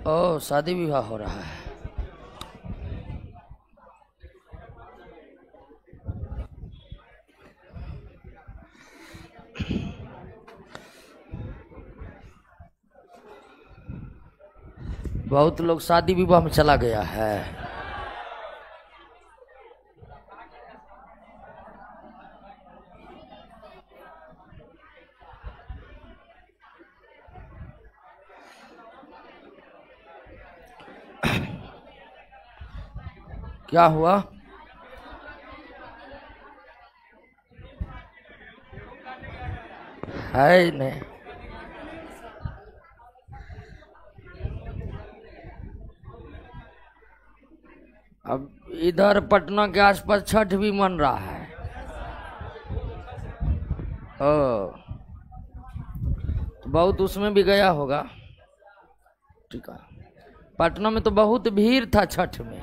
ओ शादी विवाह हो रहा है। बहुत लोग शादी विवाह में चला गया है। क्या हुआ? है नहीं। अब इधर पटना के आसपास छठ भी मन रहा है। ओ बहुत उसमें भी गया होगा। ठीक है, पटना में तो बहुत भीड़ था छठ में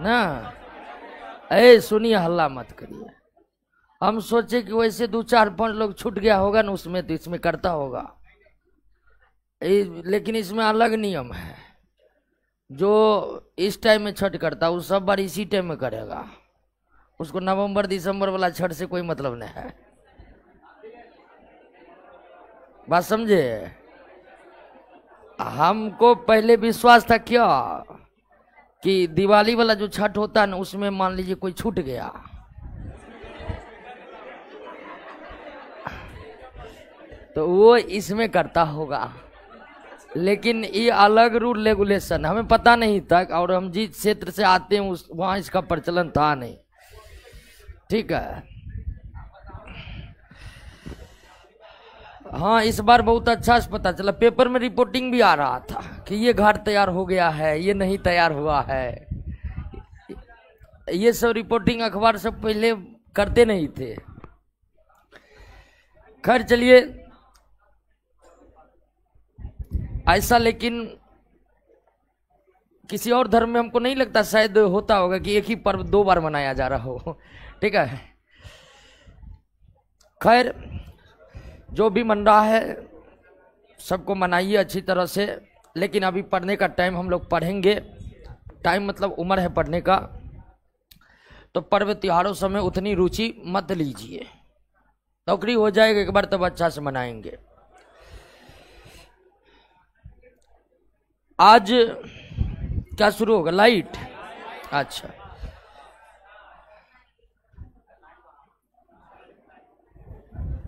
ना। ए सुनिए, हल्ला मत करिए। हम सोचे कि वैसे 2-4-5 लोग छूट गया होगा ना उसमें, तो इसमें करता होगा। लेकिन इसमें अलग नियम है। जो इस टाइम में छठ करता है वो सब बार इसी टाइम में करेगा। उसको नवंबर दिसंबर वाला छठ से कोई मतलब नहीं है। बात समझे? हमको पहले विश्वास था क्या कि दिवाली वाला जो छठ होता है ना उसमें मान लीजिए कोई छूट गया तो वो इसमें करता होगा। लेकिन ये अलग रूल रेगुलेशन हमें पता नहीं था, और हम जिस क्षेत्र से आते हैं वहाँ इसका प्रचलन था नहीं। ठीक है। हाँ, इस बार बहुत अच्छा से पता चला। पेपर में रिपोर्टिंग भी आ रहा था कि ये घाट तैयार हो गया है, ये नहीं तैयार हुआ है। ये सब रिपोर्टिंग अखबार सब पहले करते नहीं थे। खैर चलिए, ऐसा लेकिन किसी और धर्म में हमको नहीं लगता शायद होता होगा कि एक ही पर्व 2 बार मनाया जा रहा हो। ठीक है। खैर जो भी मन रहा है सबको मनाइए अच्छी तरह से। लेकिन अभी पढ़ने का टाइम, हम लोग पढ़ेंगे। टाइम मतलब उम्र है पढ़ने का। तो पर्व त्योहारों समय उतनी रुचि मत लीजिए। नौकरी हो जाएगा एक बार तब अच्छा से मनाएंगे। आज क्या शुरू होगा? लाइट। अच्छा,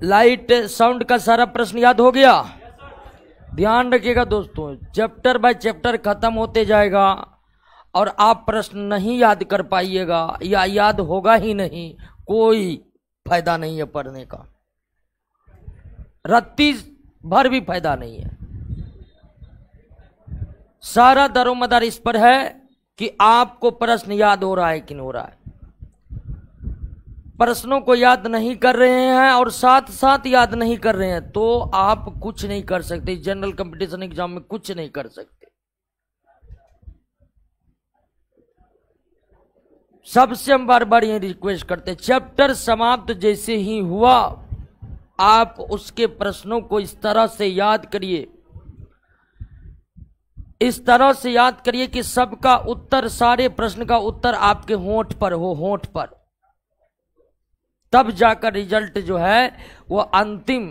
लाइट साउंड का सारा प्रश्न याद हो गया? ध्यान रखिएगा दोस्तों, चैप्टर बाय चैप्टर खत्म होते जाएगा और आप प्रश्न नहीं याद कर पाइएगा या याद होगा ही नहीं, कोई फायदा नहीं है पढ़ने का। रत्ती भर भी फायदा नहीं है। सारा दारोमदार इस पर है कि आपको प्रश्न याद हो रहा है कि नहीं हो रहा है। प्रश्नों को याद नहीं कर रहे हैं और साथ साथ याद नहीं कर रहे हैं तो आप कुछ नहीं कर सकते। जनरल कंपटीशन एग्जाम में कुछ नहीं कर सकते। सबसे हम बार बार ये रिक्वेस्ट करते हैं, चैप्टर समाप्त जैसे ही हुआ आप उसके प्रश्नों को इस तरह से याद करिए, इस तरह से याद करिए कि सबका उत्तर, सारे प्रश्न का उत्तर आपके होंठ पर हो, होंठ पर। तब जाकर रिजल्ट जो है वो अंतिम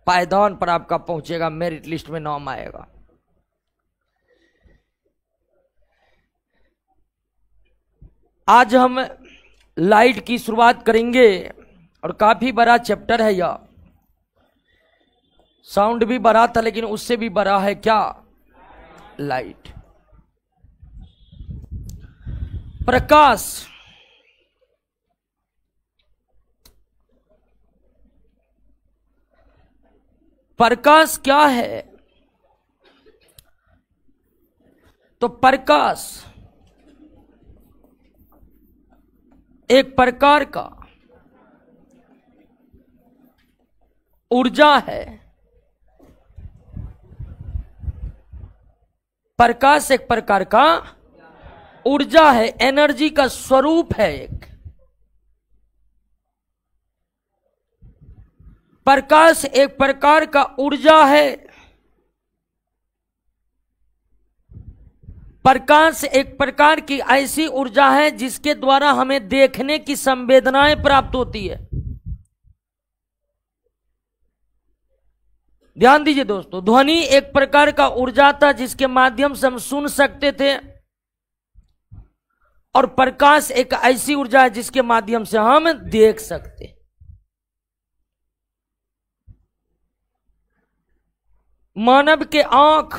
पायदान पर आपका पहुंचेगा, मेरिट लिस्ट में नाम आएगा। आज हम लाइट की शुरुआत करेंगे और काफी बड़ा चैप्टर है यह। साउंड भी बड़ा था लेकिन उससे भी बड़ा है क्या? लाइट। प्रकाश। प्रकाश क्या है? तो प्रकाश एक प्रकार का ऊर्जा है। प्रकाश एक प्रकार का ऊर्जा है, एनर्जी का स्वरूप है एक। प्रकाश एक प्रकार का ऊर्जा है। प्रकाश एक प्रकार की ऐसी ऊर्जा है जिसके द्वारा हमें देखने की संवेदनाएं प्राप्त होती है। ध्यान दीजिए दोस्तों, ध्वनि एक प्रकार का ऊर्जा था जिसके माध्यम से हम सुन सकते थे, और प्रकाश एक ऐसी ऊर्जा है जिसके माध्यम से हम देख सकते हैं। मानव के आंख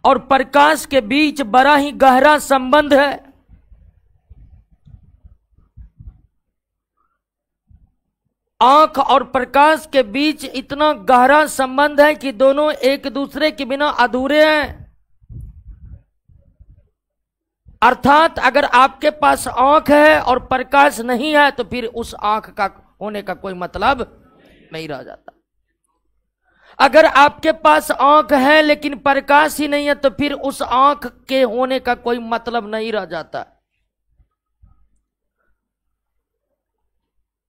और प्रकाश के बीच बड़ा ही गहरा संबंध है। आंख और प्रकाश के बीच इतना गहरा संबंध है कि दोनों एक दूसरे के बिना अधूरे हैं। अर्थात अगर आपके पास आंख है और प्रकाश नहीं है तो फिर उस आंख का होने का कोई मतलब नहीं रह जाता। अगर आपके पास आंख है लेकिन प्रकाश ही नहीं है तो फिर उस आंख के होने का कोई मतलब नहीं रह जाता।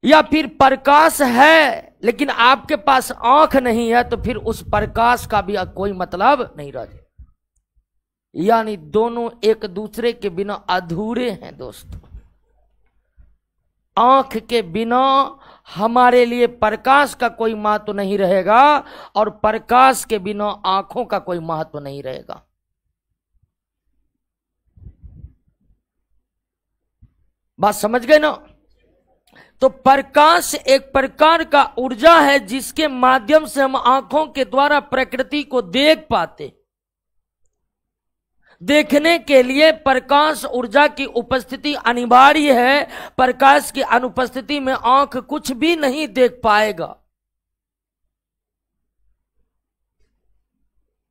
या फिर प्रकाश है लेकिन आपके पास आंख नहीं है तो फिर उस प्रकाश का भी कोई मतलब नहीं रह जाता। यानी दोनों एक दूसरे के बिना अधूरे हैं दोस्तों। आंख के बिना हमारे लिए प्रकाश का कोई महत्व नहीं रहेगा और प्रकाश के बिना आंखों का कोई महत्व नहीं रहेगा। बात समझ गए ना? तो प्रकाश एक प्रकार का ऊर्जा है जिसके माध्यम से हम आंखों के द्वारा प्रकृति को देख पाते। देखने के लिए प्रकाश ऊर्जा की उपस्थिति अनिवार्य है। प्रकाश की अनुपस्थिति में आंख कुछ भी नहीं देख पाएगा।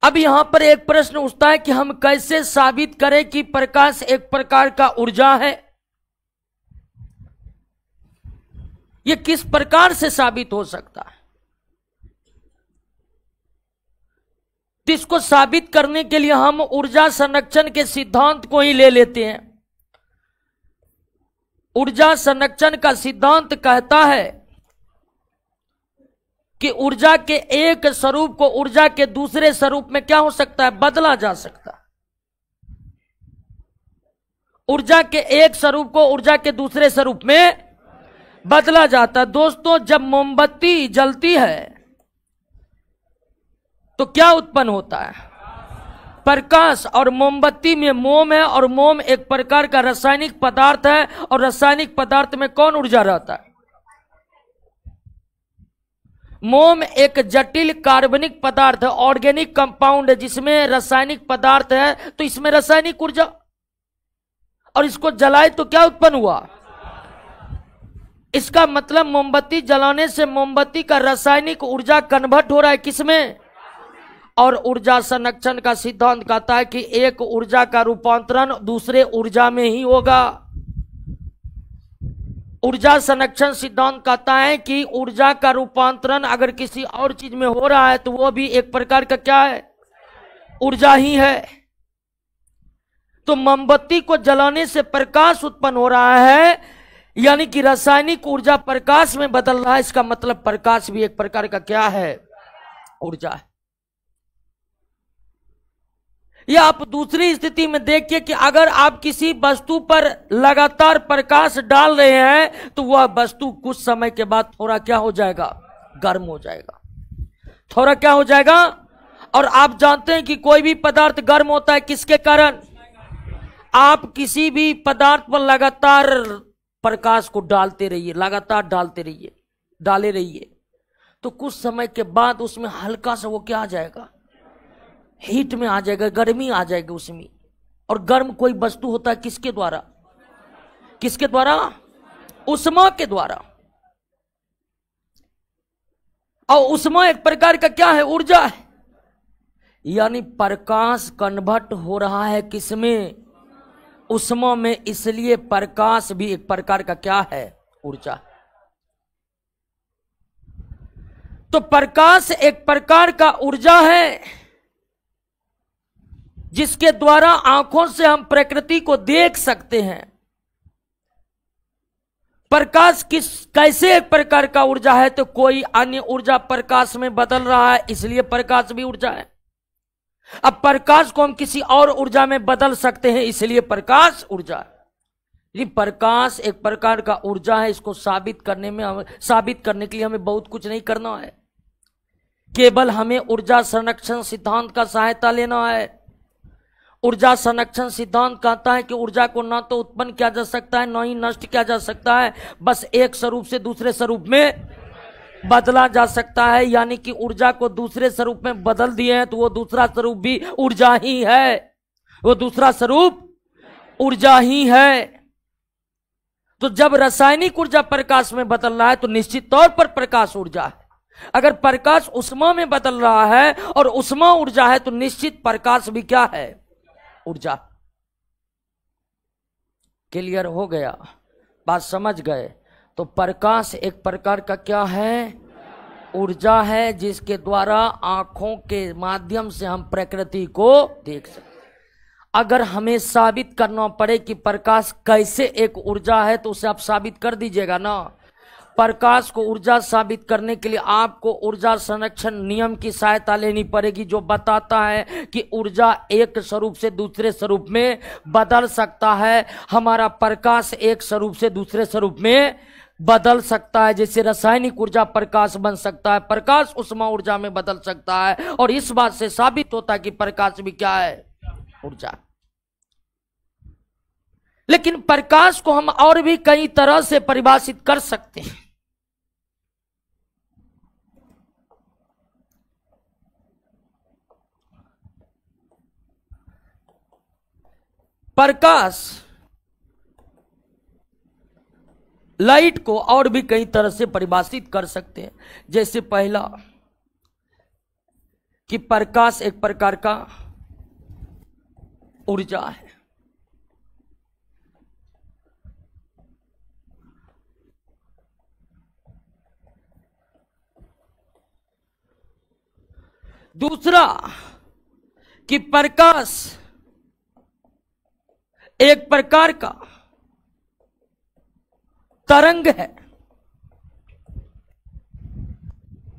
अब यहां पर एक प्रश्न उठता है कि हम कैसे साबित करें कि प्रकाश एक प्रकार का ऊर्जा है? यह किस प्रकार से साबित हो सकता है? इसको साबित करने के लिए हम ऊर्जा संरक्षण के सिद्धांत को ही ले लेते हैं। ऊर्जा संरक्षण का सिद्धांत कहता है कि ऊर्जा के एक स्वरूप को ऊर्जा के दूसरे स्वरूप में क्या हो सकता है? बदला जा सकता है। ऊर्जा के एक स्वरूप को ऊर्जा के दूसरे स्वरूप में बदला जाता है। दोस्तों, जब मोमबत्ती जलती है तो क्या उत्पन्न होता है? प्रकाश। और मोमबत्ती में मोम है और मोम एक प्रकार का रासायनिक पदार्थ है, और रासायनिक पदार्थ में कौन ऊर्जा रहता है? मोम एक जटिल कार्बनिक पदार्थ है, ऑर्गेनिक कंपाउंड है जिसमें रासायनिक पदार्थ है, तो इसमें रासायनिक ऊर्जा, और इसको जलाए तो क्या उत्पन्न हुआ? इसका मतलब मोमबत्ती जलाने से मोमबत्ती का रासायनिक ऊर्जा कन्वर्ट हो रहा है किसमें? और ऊर्जा संरक्षण का सिद्धांत कहता है कि एक ऊर्जा का रूपांतरण दूसरे ऊर्जा में ही होगा। ऊर्जा संरक्षण सिद्धांत कहता है कि ऊर्जा का रूपांतरण अगर किसी और चीज में हो रहा है तो वो भी एक प्रकार का क्या है? ऊर्जा ही है। तो मोमबत्ती को जलाने से प्रकाश उत्पन्न हो रहा है, यानी कि रासायनिक ऊर्जा प्रकाश में बदल रहा है। इसका मतलब प्रकाश भी एक प्रकार का क्या है? ऊर्जा है। या आप दूसरी स्थिति में देखिए कि अगर आप किसी वस्तु पर लगातार प्रकाश डाल रहे हैं तो वह वस्तु कुछ समय के बाद थोड़ा क्या हो जाएगा? गर्म हो जाएगा। थोड़ा क्या हो जाएगा? और आप जानते हैं कि कोई भी पदार्थ गर्म होता है किसके कारण? आप किसी भी पदार्थ पर लगातार प्रकाश को डालते रहिए, लगातार डाले रहिए, तो कुछ समय के बाद उसमें हल्का सा वो क्या आ जाएगा? हीट में आ जाएगा, गर्मी आ जाएगी उसमें। और गर्म कोई वस्तु होता है किसके द्वारा? किसके द्वारा? उष्मा के द्वारा। और उष्मा एक प्रकार का क्या है? ऊर्जा है। यानी प्रकाश कन्वर्ट हो रहा है किसमें? उष्मा में। इसलिए प्रकाश भी एक प्रकार का क्या है? ऊर्जा। तो प्रकाश एक प्रकार का ऊर्जा है जिसके द्वारा आंखों से हम प्रकृति को देख सकते हैं। प्रकाश कैसे एक प्रकार का ऊर्जा है, तो कोई अन्य ऊर्जा प्रकाश में बदल रहा है, इसलिए प्रकाश भी ऊर्जा है। अब प्रकाश को हम किसी और ऊर्जा में बदल सकते हैं, इसलिए प्रकाश ऊर्जा है। ये प्रकाश एक प्रकार का ऊर्जा है। इसको साबित करने के लिए हमें बहुत कुछ नहीं करना है, केवल हमें ऊर्जा संरक्षण सिद्धांत का सहायता लेना है। ऊर्जा संरक्षण सिद्धांत कहता है कि ऊर्जा को ना तो उत्पन्न किया जा सकता है, ना ही नष्ट किया जा सकता है, बस एक स्वरूप से दूसरे स्वरूप में बदला जा सकता है। यानी कि ऊर्जा को दूसरे स्वरूप में बदल दिए हैं तो वो दूसरा स्वरूप भी ऊर्जा ही है, वो दूसरा स्वरूप ऊर्जा ही है। तो जब रासायनिक ऊर्जा प्रकाश में बदल रहा है तो निश्चित तौर पर प्रकाश ऊर्जा है। अगर प्रकाश उष्मा में बदल रहा है और उष्मा ऊर्जा है तो निश्चित प्रकाश भी क्या है, ऊर्जा। क्लियर हो गया, बात समझ गए। तो प्रकाश एक प्रकार का क्या है, ऊर्जा है, जिसके द्वारा आंखों के माध्यम से हम प्रकृति को देख सकते। अगर हमें साबित करना पड़े कि प्रकाश कैसे एक ऊर्जा है तो उसे आप साबित कर दीजिएगा ना। प्रकाश को ऊर्जा साबित करने के लिए आपको ऊर्जा संरक्षण नियम की सहायता लेनी पड़ेगी, जो बताता है कि ऊर्जा एक स्वरूप से दूसरे स्वरूप में बदल सकता है। हमारा प्रकाश एक स्वरूप से दूसरे स्वरूप में बदल सकता है, जैसे रासायनिक ऊर्जा प्रकाश बन सकता है, प्रकाश उष्मा ऊर्जा में बदल सकता है। और इस बात से साबित होता है कि प्रकाश भी क्या है, ऊर्जा। लेकिन प्रकाश को हम और भी कई तरह से परिभाषित कर सकते हैं। प्रकाश लाइट को और भी कई तरह से परिभाषित कर सकते हैं। जैसे पहला कि प्रकाश एक प्रकार का ऊर्जा है। दूसरा कि प्रकाश एक प्रकार का तरंग है।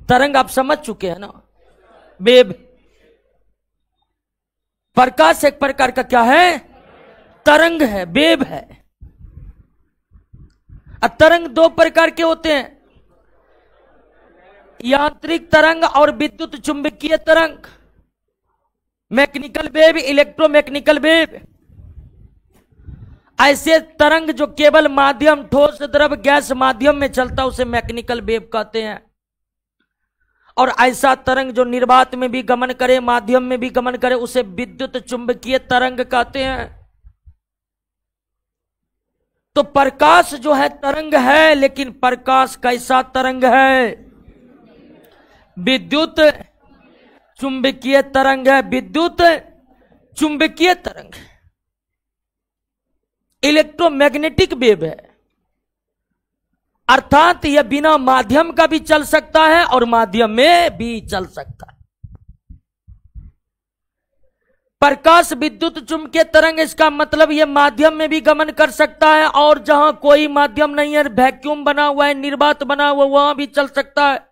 तरंग आप समझ चुके हैं ना, वेव। प्रकाश एक प्रकार का क्या है, तरंग है, वेव है। अब तरंग दो प्रकार के होते हैं, यांत्रिक तरंग और विद्युत चुंबकीय तरंग, मैकेनिकल वेव, इलेक्ट्रोमैकेनिकल वेव। ऐसे तरंग जो केवल माध्यम ठोस द्रव गैस माध्यम में चलता उसे मैकेनिकल वेव कहते हैं। और ऐसा तरंग जो निर्वात में भी गमन करे, माध्यम में भी गमन करे, उसे विद्युत चुंबकीय तरंग कहते हैं। तो प्रकाश जो है तरंग है, लेकिन प्रकाश कैसा तरंग है, विद्युत चुंबकीय तरंग है, विद्युत चुंबकीय तरंग है, इलेक्ट्रोमैग्नेटिक वेव है। अर्थात यह बिना माध्यम का भी चल सकता है और माध्यम में भी चल सकता है। प्रकाश विद्युत चुंबकीय तरंग, इसका मतलब यह माध्यम में भी गमन कर सकता है और जहां कोई माध्यम नहीं है, वैक्यूम बना हुआ है, निर्वात बना हुआ, वहां भी चल सकता है।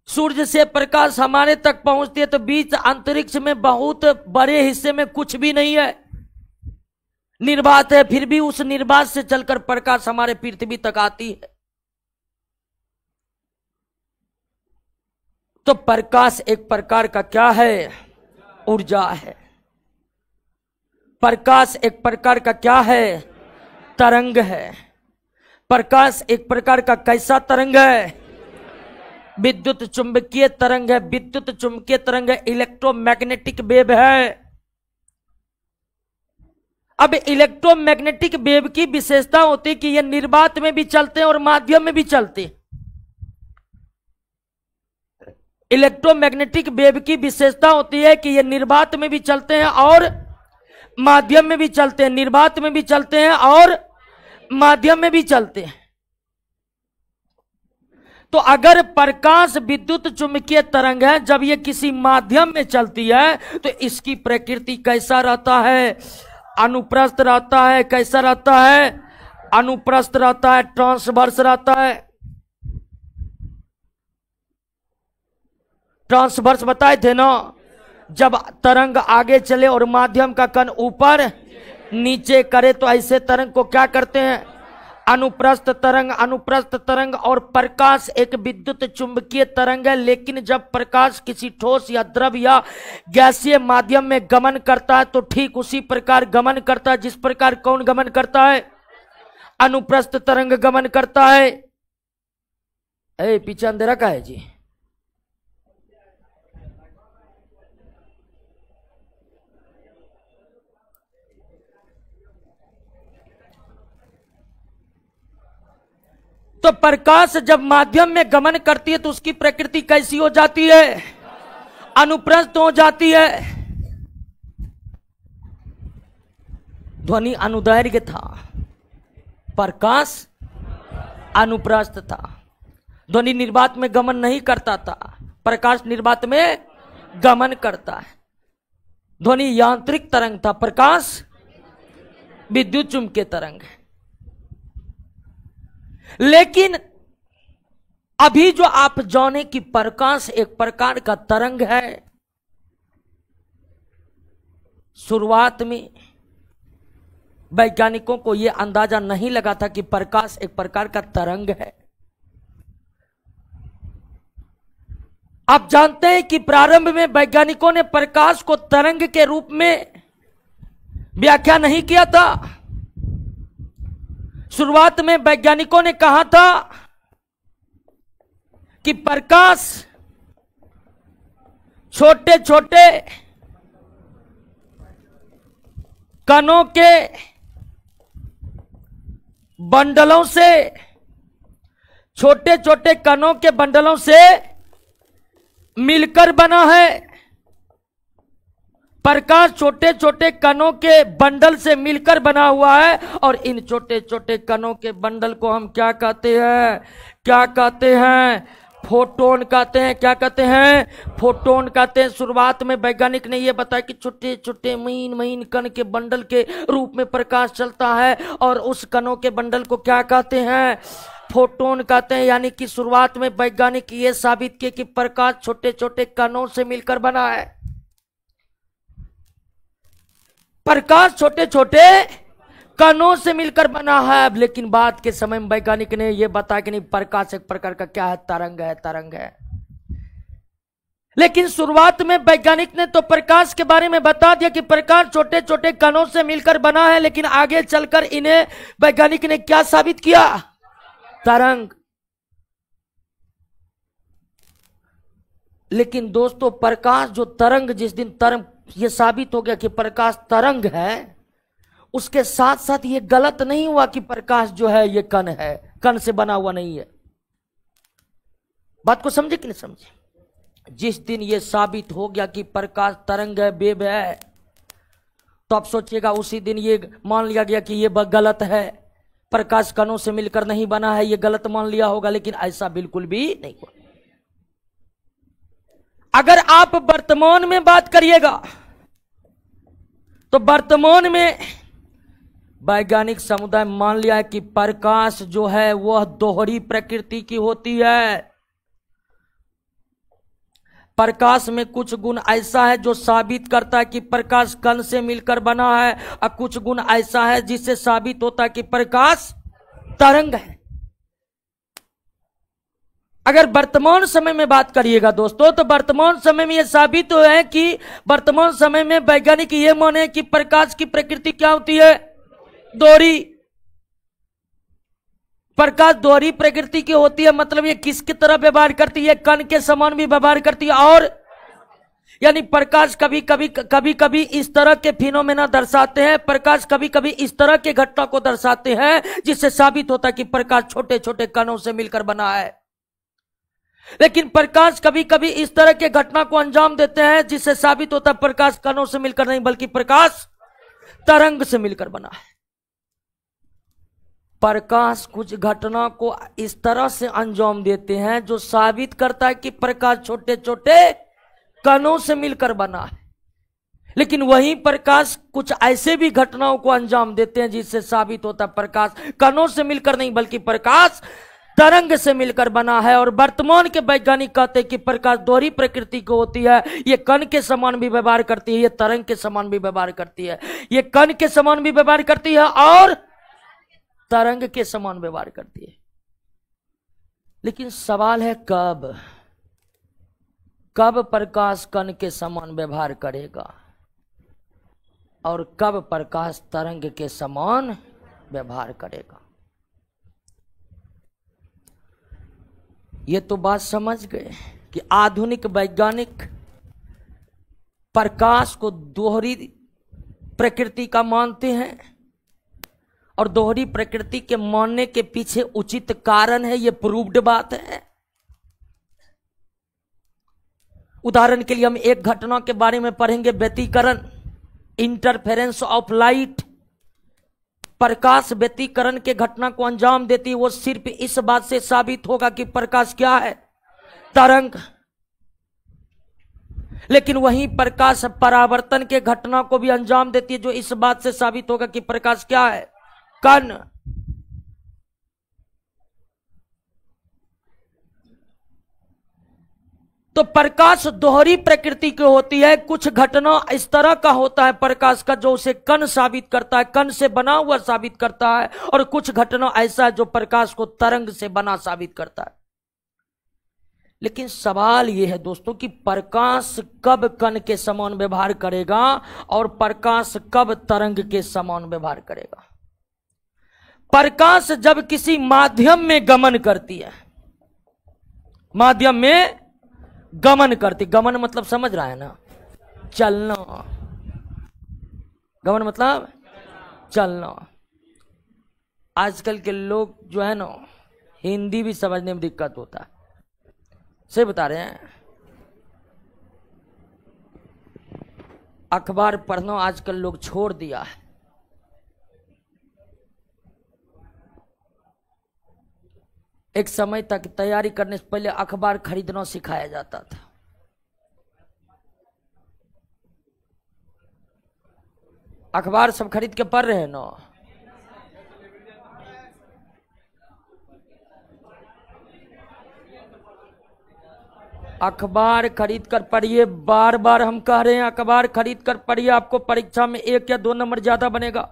सूर्य से प्रकाश हमारे तक पहुंचती है तो बीच अंतरिक्ष में बहुत बड़े हिस्से में कुछ भी नहीं है, निर्वात है, फिर भी उस निर्वात से चलकर प्रकाश हमारे पृथ्वी तक आती है। तो प्रकाश एक प्रकार का क्या है, ऊर्जा है। प्रकाश एक प्रकार का क्या है, तरंग है। प्रकाश एक प्रकार का कैसा तरंग है, विद्युत चुंबकीय तरंग है। विद्युत चुंबकीय तरंग है, इलेक्ट्रोमैग्नेटिक वेव है। अब इलेक्ट्रोमैग्नेटिक वेव की विशेषता होती है कि ये निर्वात में भी चलते हैं और माध्यम में भी चलते हैं। इलेक्ट्रोमैग्नेटिक वेव की विशेषता होती है कि ये निर्वात में भी चलते हैं और माध्यम में भी चलते हैं, निर्वात में भी चलते हैं और माध्यम में भी चलते हैं। तो अगर प्रकाश विद्युत चुंबकीय तरंग है, जब ये किसी माध्यम में चलती है तो इसकी प्रकृति कैसा रहता है, अनुप्रस्थ रहता है। कैसा रहता है, अनुप्रस्थ रहता है, ट्रांसवर्स रहता है। ट्रांसवर्स बताए थे ना, जब तरंग आगे चले और माध्यम का कण ऊपर नीचे करे तो ऐसे तरंग को क्या करते हैं? अनुप्रस्थ तरंग। अनुप्रस्थ तरंग और प्रकाश एक विद्युत चुंबकीय तरंग है, लेकिन जब प्रकाश किसी ठोस या द्रव या गैसीय माध्यम में गमन करता है तो ठीक उसी प्रकार गमन करता है जिस प्रकार कौन गमन करता है? अनुप्रस्थ तरंग गमन करता है। पीछे अंधेरा का है जी। तो प्रकाश जब माध्यम में गमन करती है तो उसकी प्रकृति कैसी हो जाती है? अनुप्रस्थ हो जाती है। ध्वनि अनुदैर्घ्य था, प्रकाश अनुप्रस्थ था। ध्वनि निर्वात में गमन नहीं करता था, प्रकाश निर्वात में गमन करता है। ध्वनि यांत्रिक तरंग था, प्रकाश विद्युत चुंबकीय तरंग है। लेकिन अभी जो आप जाने कि प्रकाश एक प्रकार का तरंग है, शुरुआत में वैज्ञानिकों को यह अंदाजा नहीं लगा था कि प्रकाश एक प्रकार का तरंग है। आप जानते हैं कि प्रारंभ में वैज्ञानिकों ने प्रकाश को तरंग के रूप में व्याख्या नहीं किया था। शुरुआत में वैज्ञानिकों ने कहा था कि प्रकाश छोटे छोटे कणों के बंडलों से, छोटे छोटे कणों के बंडलों से मिलकर बना है। प्रकाश छोटे छोटे कणों के बंडल से मिलकर बना हुआ है और इन छोटे छोटे कणों के बंडल को हम क्या कहते हैं? क्या कहते हैं? फोटोन कहते हैं। क्या कहते हैं? फोटोन कहते हैं। शुरुआत में वैज्ञानिक ने यह बताया कि छोटे छोटे महीन महीन कण के बंडल के रूप में प्रकाश चलता है और उस कणों के बंडल को क्या कहते हैं? फोटोन कहते हैं। यानी कि शुरुआत में वैज्ञानिक ये साबित किए कि प्रकाश छोटे छोटे कणों से मिलकर बना है। प्रकाश छोटे छोटे कणों से मिलकर बना है। लेकिन बाद के समय में वैज्ञानिक ने यह बताया कि नहीं, प्रकाश एक प्रकार का क्या है? तरंग है, तरंग है। लेकिन शुरुआत में वैज्ञानिक ने तो प्रकाश के बारे में बता दिया कि प्रकाश छोटे छोटे कणों से मिलकर बना है, लेकिन आगे चलकर इन्हें वैज्ञानिक ने क्या साबित किया? तरंग। लेकिन दोस्तों, प्रकाश जो तरंग, जिस दिन तरंग ये साबित हो गया कि प्रकाश तरंग है, उसके साथ साथ ये गलत नहीं हुआ कि प्रकाश जो है ये कण है, कण से बना हुआ नहीं है। बात को समझे कि नहीं समझे? जिस दिन ये साबित हो गया कि प्रकाश तरंग है, वेव है, तो आप सोचिएगा उसी दिन ये मान लिया गया कि ये गलत है, प्रकाश कणों से मिलकर नहीं बना है, ये गलत मान लिया होगा। लेकिन ऐसा बिल्कुल भी नहीं हुआ। अगर आप वर्तमान में बात करिएगा तो वर्तमान में वैज्ञानिक समुदाय मान लिया है कि प्रकाश जो है वह दोहरी प्रकृति की होती है। प्रकाश में कुछ गुण ऐसा है जो साबित करता है कि प्रकाश कण से मिलकर बना है, और कुछ गुण ऐसा है जिससे साबित होता है कि प्रकाश तरंग है। अगर वर्तमान समय में बात करिएगा दोस्तों, तो वर्तमान समय में यह साबित हुआ है कि वर्तमान समय में वैज्ञानिक ये माने कि प्रकाश की प्रकृति क्या होती है? दोहरी। प्रकाश दोहरी प्रकृति की होती है, मतलब ये किसकी तरह व्यवहार करती है? कण के समान भी व्यवहार करती है। और यानी प्रकाश कभी कभी इस तरह के फिनोमेना दर्शाते हैं, प्रकाश कभी कभी इस तरह के घटना को दर्शाते हैं, जिससे साबित होता है कि प्रकाश छोटे छोटे कणों से मिलकर बना है। लेकिन प्रकाश कभी कभी इस तरह के घटना को अंजाम देते हैं, जिससे साबित होता है प्रकाश कणों से मिलकर नहीं बल्कि प्रकाश तरंग से मिलकर बना है। प्रकाश कुछ घटना को इस तरह से अंजाम देते हैं जो साबित करता है कि प्रकाश छोटे छोटे कणों से मिलकर बना है। लेकिन वही प्रकाश कुछ ऐसे भी घटनाओं को अंजाम देते हैं जिससे साबित होता है प्रकाश कणों से मिलकर नहीं बल्कि प्रकाश तरंग से मिलकर बना है। और वर्तमान के वैज्ञानिक कहते हैं कि प्रकाश दोहरी प्रकृति को होती है, ये कण के समान भी व्यवहार करती है, ये तरंग के समान भी व्यवहार करती है, ये कण के समान भी व्यवहार करती है और तरंग के समान व्यवहार करती है। लेकिन सवाल है कब प्रकाश कण के समान व्यवहार करेगा और कब प्रकाश तरंग के समान व्यवहार करेगा। ये तो बात समझ गए कि आधुनिक वैज्ञानिक प्रकाश को दोहरी प्रकृति का मानते हैं और दोहरी प्रकृति के मानने के पीछे उचित कारण है, ये प्रूव्ड बात है। उदाहरण के लिए हम एक घटना के बारे में पढ़ेंगे, व्यतिकरण, इंटरफेरेंस ऑफ लाइट। प्रकाश व्यतिकरण के घटना को अंजाम देती है, वो सिर्फ इस बात से साबित होगा कि प्रकाश क्या है, तरंग। लेकिन वहीं प्रकाश परावर्तन के घटना को भी अंजाम देती है, जो इस बात से साबित होगा कि प्रकाश क्या है, कण। तो प्रकाश दोहरी प्रकृति की होती है। कुछ घटना इस तरह का होता है प्रकाश का जो उसे कण साबित करता है, कण से बना हुआ साबित करता है, और कुछ घटना ऐसा है जो प्रकाश को तरंग से बना साबित करता है। लेकिन सवाल यह है दोस्तों कि प्रकाश कब कण के समान व्यवहार करेगा और प्रकाश कब तरंग के समान व्यवहार करेगा। प्रकाश जब किसी माध्यम में गमन करती है, माध्यम में गमन करती, गमन मतलब समझ रहा है ना, चलना। गमन मतलब चलना। आजकल के लोग जो है ना, हिंदी भी समझने में दिक्कत होता है, सही बता रहे हैं। अखबार पढ़ना आजकल लोग छोड़ दिया है। एक समय तक तैयारी करने से पहले अखबार खरीदना सिखाया जाता था। अखबार सब खरीद के पढ़ रहे हैं ना। अखबार खरीद कर पढ़िए, बार बार हम कह रहे हैं अखबार खरीद कर पढ़िए, आपको परीक्षा में 1 या 2 नंबर ज्यादा बनेगा।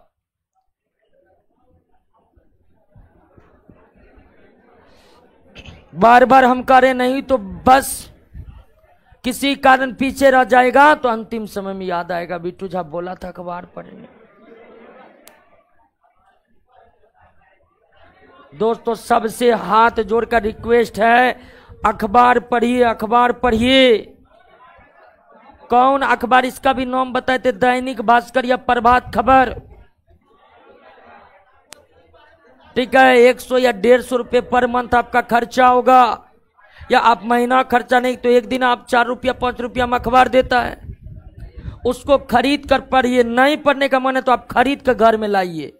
बार बार हम कह रहे नहीं तो बस किसी कारण पीछे रह जाएगा, तो अंतिम समय में याद आएगा बिट्टू झा बोला था अखबार पढ़ने। दोस्तों सबसे हाथ जोड़कर रिक्वेस्ट है, अखबार पढ़िए, अखबार पढ़िए। कौन अखबार, इसका भी नाम बताए थे, दैनिक भास्कर या प्रभात खबर। ठीक है, 100 या 150 रुपये पर मंथ आपका खर्चा होगा, या आप महीना खर्चा नहीं तो एक दिन आप 4 रुपया 5 रुपया में अखबार देता है, उसको खरीद कर पढ़िए। नहीं पढ़ने का मन है तो आप खरीद कर घर में लाइए।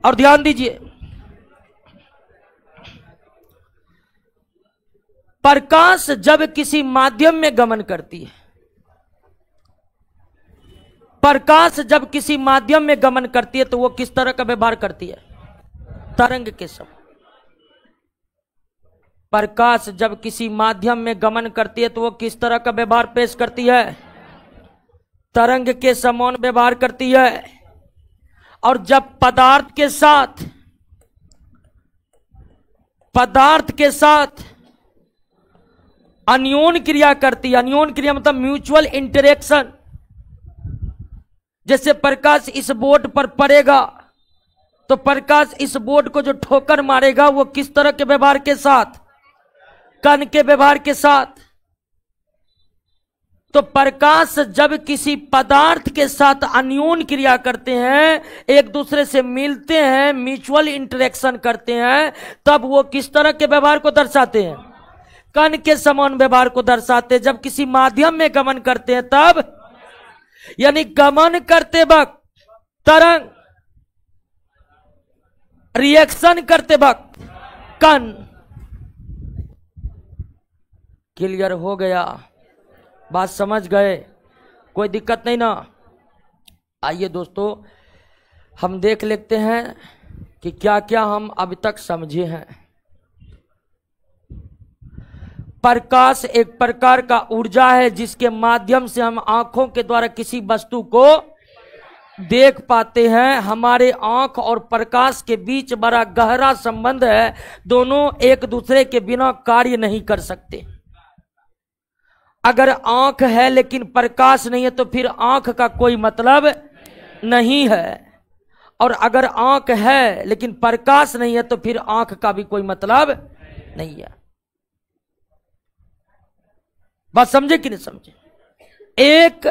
और ध्यान दीजिए, प्रकाश जब किसी माध्यम में गमन करती है, प्रकाश जब किसी माध्यम में गमन करती है तो वो किस तरह का व्यवहार करती है, तरंग के समान। प्रकाश जब किसी माध्यम में गमन करती है तो वो किस तरह का व्यवहार पेश करती है, तरंग के समान व्यवहार करती है। और जब पदार्थ के साथ अन्योन क्रिया करती है, अन्योन क्रिया मतलब म्यूचुअल इंटरेक्शन, जैसे प्रकाश इस बोर्ड पर पड़ेगा तो प्रकाश इस बोर्ड को जो ठोकर मारेगा वो किस तरह के व्यवहार के साथ, कण के व्यवहार के साथ। तो प्रकाश जब किसी पदार्थ के साथ अन्योन क्रिया करते हैं, एक दूसरे से मिलते हैं, म्यूचुअल इंटरेक्शन करते हैं, तब वो किस तरह के व्यवहार को दर्शाते हैं, कण के समान व्यवहार को दर्शाते हैं। जब किसी माध्यम में गमन करते हैं तब, यानी गमन करते वक्त तरंग, रिएक्शन करते वक्त कण, क्लियर हो गया? बात समझ गए? कोई दिक्कत नहीं ना? आइए दोस्तों, हम देख लेते हैं कि क्या क्या हम अब तक समझे हैं। प्रकाश एक प्रकार का ऊर्जा है जिसके माध्यम से हम आंखों के द्वारा किसी वस्तु को देख पाते हैं। हमारे आंख और प्रकाश के बीच बड़ा गहरा संबंध है। दोनों एक दूसरे के बिना कार्य नहीं कर सकते। अगर आंख है लेकिन प्रकाश नहीं है तो फिर आंख का कोई मतलब नहीं है, और अगर आंख है लेकिन प्रकाश नहीं है तो फिर आंख का भी कोई मतलब नहीं है। बात समझे कि नहीं समझे? एक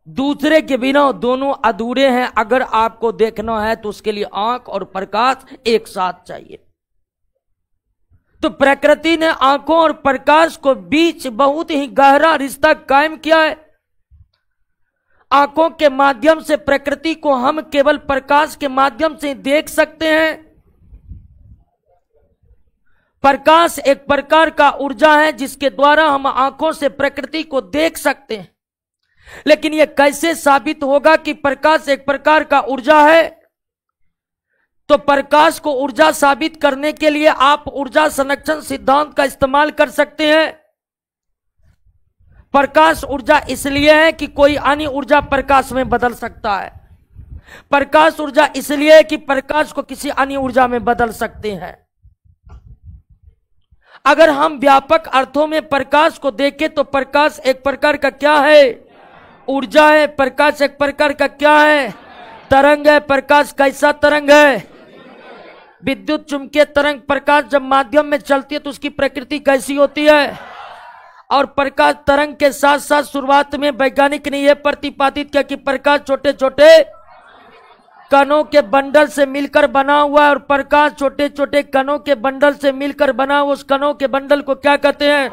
दूसरे के बिना दोनों अधूरे हैं। अगर आपको देखना है तो उसके लिए आंख और प्रकाश एक साथ चाहिए। तो प्रकृति ने आंखों और प्रकाश को बीच बहुत ही गहरा रिश्ता कायम किया है। आंखों के माध्यम से प्रकृति को हम केवल प्रकाश के माध्यम से देख सकते हैं। प्रकाश एक प्रकार का ऊर्जा है जिसके द्वारा हम आंखों से प्रकृति को देख सकते हैं। लेकिन यह कैसे साबित होगा कि प्रकाश एक प्रकार का ऊर्जा है? तो प्रकाश को ऊर्जा साबित करने के लिए आप ऊर्जा संरक्षण सिद्धांत का इस्तेमाल कर सकते हैं। प्रकाश ऊर्जा इसलिए है कि कोई अन्य ऊर्जा प्रकाश में बदल सकता है। प्रकाश ऊर्जा इसलिए है कि प्रकाश को किसी अन्य ऊर्जा में बदल सकते हैं। अगर हम व्यापक अर्थों में प्रकाश को देखें तो प्रकाश एक प्रकार का क्या है? ऊर्जा है। प्रकाश एक प्रकार का क्या है? तरंग है। प्रकाश कैसा तरंग है? विद्युत चुंबकीय तरंग। प्रकाश जब माध्यम में चलती है तो उसकी प्रकृति कैसी होती है? और प्रकाश तरंग के साथ साथ शुरुआत में वैज्ञानिक ने यह प्रतिपादित किया कि प्रकाश छोटे छोटे कणों के बंडल से मिलकर बना हुआ है, और प्रकाश छोटे छोटे कणों के बंडल से मिलकर बना हुआ। उस कणों के बंडल को क्या कहते हैं?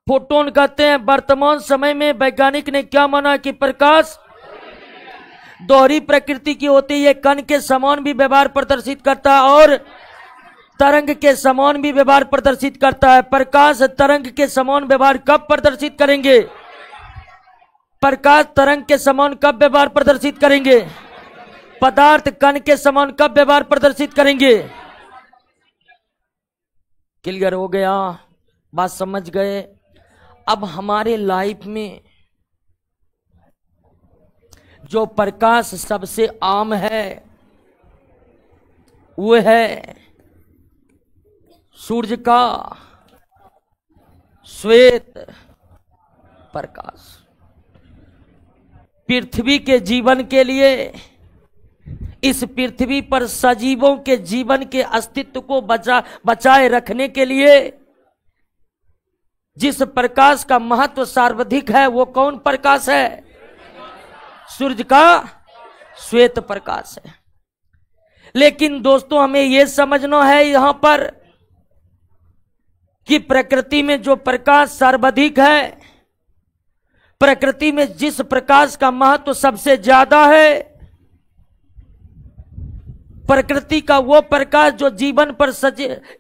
फोटोन कहते हैं। वर्तमान समय में वैज्ञानिक ने क्या माना कि प्रकाश दोहरी प्रकृति की होती है। कण के समान भी व्यवहार प्रदर्शित करता है और तरंग के समान भी व्यवहार प्रदर्शित करता है। प्रकाश तरंग के समान व्यवहार कब प्रदर्शित करेंगे? प्रकाश तरंग के समान कब व्यवहार प्रदर्शित करेंगे? पदार्थ कण के समान कब व्यवहार प्रदर्शित करेंगे? क्लियर हो गया? बात समझ गए? अब हमारे लाइफ में जो प्रकाश सबसे आम है वो है सूर्य का श्वेत प्रकाश। पृथ्वी के जीवन के लिए, इस पृथ्वी पर सजीवों के जीवन के अस्तित्व को बचाए रखने के लिए जिस प्रकाश का महत्व सर्वाधिक है वो कौन प्रकाश है? सूर्य का श्वेत प्रकाश है। लेकिन दोस्तों हमें यह समझना है यहां पर कि प्रकृति में जो प्रकाश सर्वाधिक है, प्रकृति में जिस प्रकाश का महत्व सबसे ज्यादा है, प्रकृति का वो प्रकाश जो जीवन पर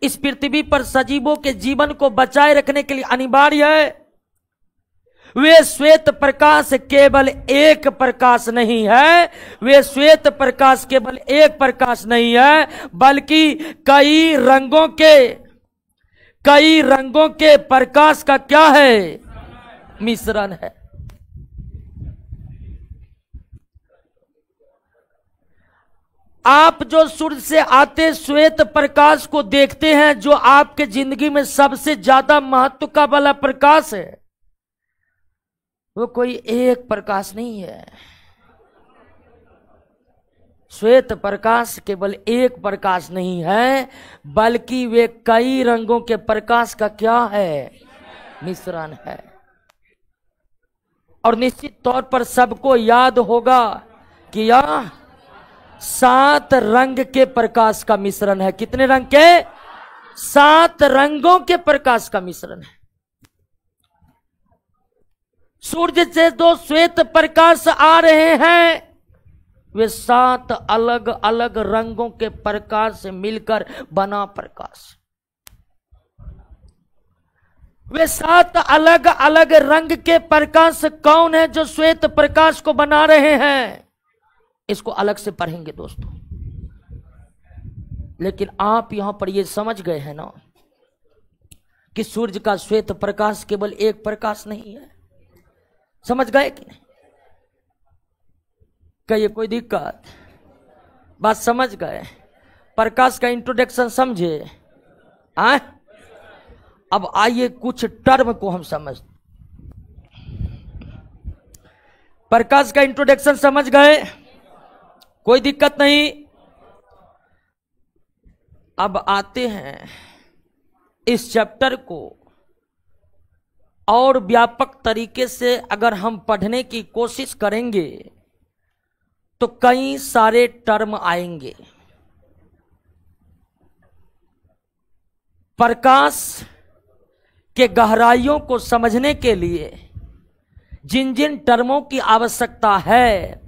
इस पृथ्वी पर सजीवों के जीवन को बचाए रखने के लिए अनिवार्य है, वे श्वेत प्रकाश केवल एक प्रकाश नहीं है। वे श्वेत प्रकाश केवल एक प्रकाश नहीं है बल्कि कई रंगों के प्रकाश का क्या है? मिश्रण है। आप जो सूर्य से आते श्वेत प्रकाश को देखते हैं, जो आपके जिंदगी में सबसे ज्यादा महत्व का वाला प्रकाश है, वो कोई एक प्रकाश नहीं है। श्वेत प्रकाश केवल एक प्रकाश नहीं है बल्कि वे कई रंगों के प्रकाश का क्या है? मिश्रण है। और निश्चित तौर पर सबको याद होगा कि यह 7 रंग के प्रकाश का मिश्रण है। कितने रंग के? 7 रंगों के प्रकाश का मिश्रण है। सूर्य से जो श्वेत प्रकाश आ रहे हैं वे 7 अलग अलग रंगों के प्रकाश से मिलकर बना प्रकाश। वे 7 अलग अलग रंग के प्रकाश कौन है जो श्वेत प्रकाश को बना रहे हैं? इसको अलग से पढ़ेंगे दोस्तों। लेकिन आप यहां पर ये समझ गए हैं ना कि सूर्य का श्वेत प्रकाश केवल एक प्रकाश नहीं है। समझ गए कि नहीं? कहिए कोई दिक्कत? बात समझ गए? प्रकाश का इंट्रोडक्शन समझे? अब आइए कुछ टर्म को हम समझ। प्रकाश का इंट्रोडक्शन समझ गए? कोई दिक्कत नहीं। अब आते हैं इस चैप्टर को और व्यापक तरीके से अगर हम पढ़ने की कोशिश करेंगे तो कई सारे टर्म आएंगे। प्रकाश के गहराइयों को समझने के लिए जिन जिन टर्मों की आवश्यकता है,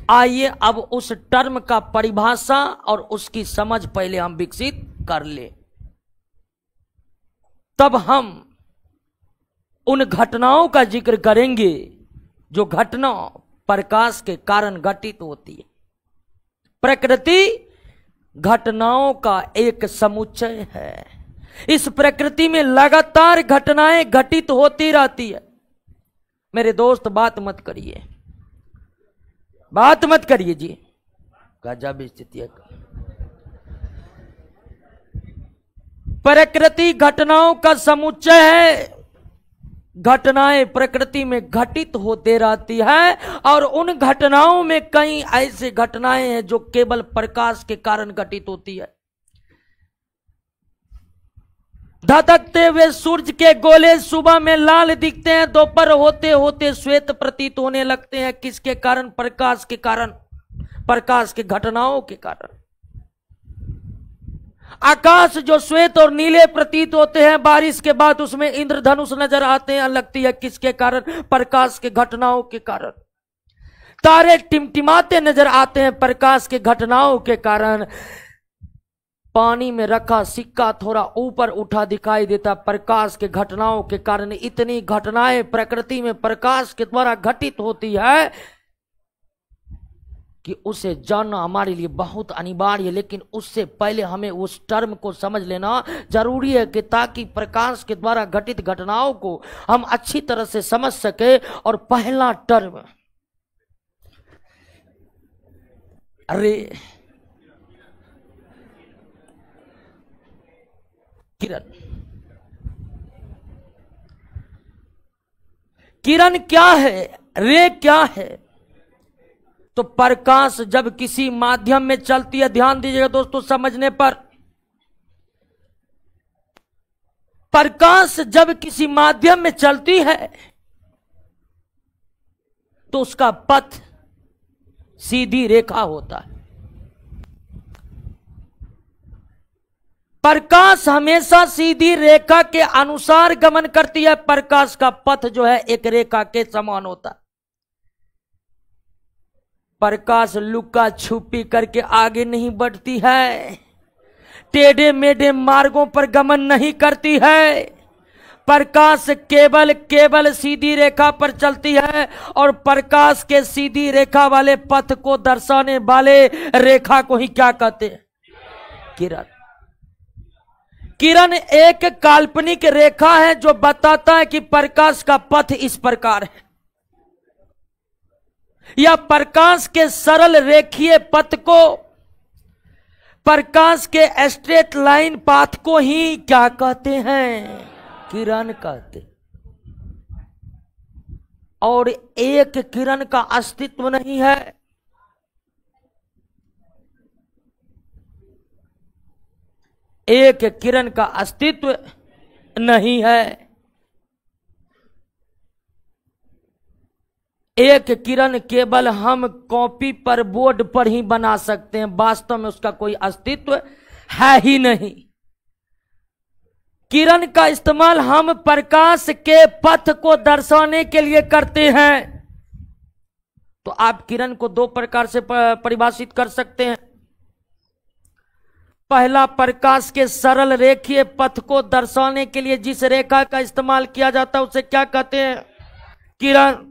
आइए अब उस टर्म का परिभाषा और उसकी समझ पहले हम विकसित कर ले, तब हम उन घटनाओं का जिक्र करेंगे जो घटना प्रकाश के कारण घटित होती है। प्रकृति घटनाओं का एक समुच्चय है। इस प्रकृति में लगातार घटनाएं घटित होती रहती है। मेरे दोस्त बात मत करिए, बात मत करिए जी, गजब स्थिति है। प्रकृति घटनाओं का समुच्चय है। घटनाएं प्रकृति में घटित होते रहती है और उन घटनाओं में कई ऐसी घटनाएं हैं जो केवल प्रकाश के कारण घटित होती है। धधकते हुए सूरज के गोले सुबह में लाल दिखते हैं, दोपहर होते होते श्वेत प्रतीत होने लगते हैं। किसके कारण? प्रकाश के कारण, प्रकाश के घटनाओं के कारण। आकाश जो श्वेत और नीले प्रतीत होते हैं, बारिश के बाद उसमें इंद्रधनुष नजर आते हैं, लगती है किसके कारण? प्रकाश के घटनाओं के कारण। तारे टिमटिमाते नजर आते हैं प्रकाश के घटनाओं के कारण। पानी में रखा सिक्का थोड़ा ऊपर उठा दिखाई देता प्रकाश के घटनाओं के कारण। इतनी घटनाएं प्रकृति में प्रकाश के द्वारा घटित होती है कि उसे जानना हमारे लिए बहुत अनिवार्य है। लेकिन उससे पहले हमें उस टर्म को समझ लेना जरूरी है कि ताकि प्रकाश के द्वारा घटित घटनाओं को हम अच्छी तरह से समझ सके। और पहला टर्म, अरे किरण। किरण क्या है? रे क्या है? तो प्रकाश जब किसी माध्यम में चलती है, ध्यान दीजिएगा दोस्तों समझने पर, प्रकाश जब किसी माध्यम में चलती है तो उसका पथ सीधी रेखा होता है। प्रकाश हमेशा सीधी रेखा के अनुसार गमन करती है। प्रकाश का पथ जो है एक रेखा के समान होता है। प्रकाश लुका छुपी करके आगे नहीं बढ़ती है, टेढ़े मेढ़े मार्गों पर गमन नहीं करती है। प्रकाश केवल सीधी रेखा पर चलती है और प्रकाश के सीधी रेखा वाले पथ को दर्शाने वाले रेखा को ही क्या कहते हैं? किरण। किरण एक काल्पनिक रेखा है जो बताता है कि प्रकाश का पथ इस प्रकार है, या प्रकाश के सरल रेखीय पथ को, प्रकाश के स्ट्रेट लाइन पाथ को ही क्या कहते हैं? किरण कहते। और एक किरण का अस्तित्व नहीं है। एक किरण का अस्तित्व नहीं है। एक किरण केवल हम कॉपी पर, बोर्ड पर ही बना सकते हैं, वास्तव में उसका कोई अस्तित्व है ही नहीं। किरण का इस्तेमाल हम प्रकाश के पथ को दर्शाने के लिए करते हैं। तो आप किरण को दो प्रकार से परिभाषित कर सकते हैं। पहला, प्रकाश के सरल रेखीय पथ को दर्शाने के लिए जिस रेखा का इस्तेमाल किया जाता है उसे क्या कहते हैं? किरण।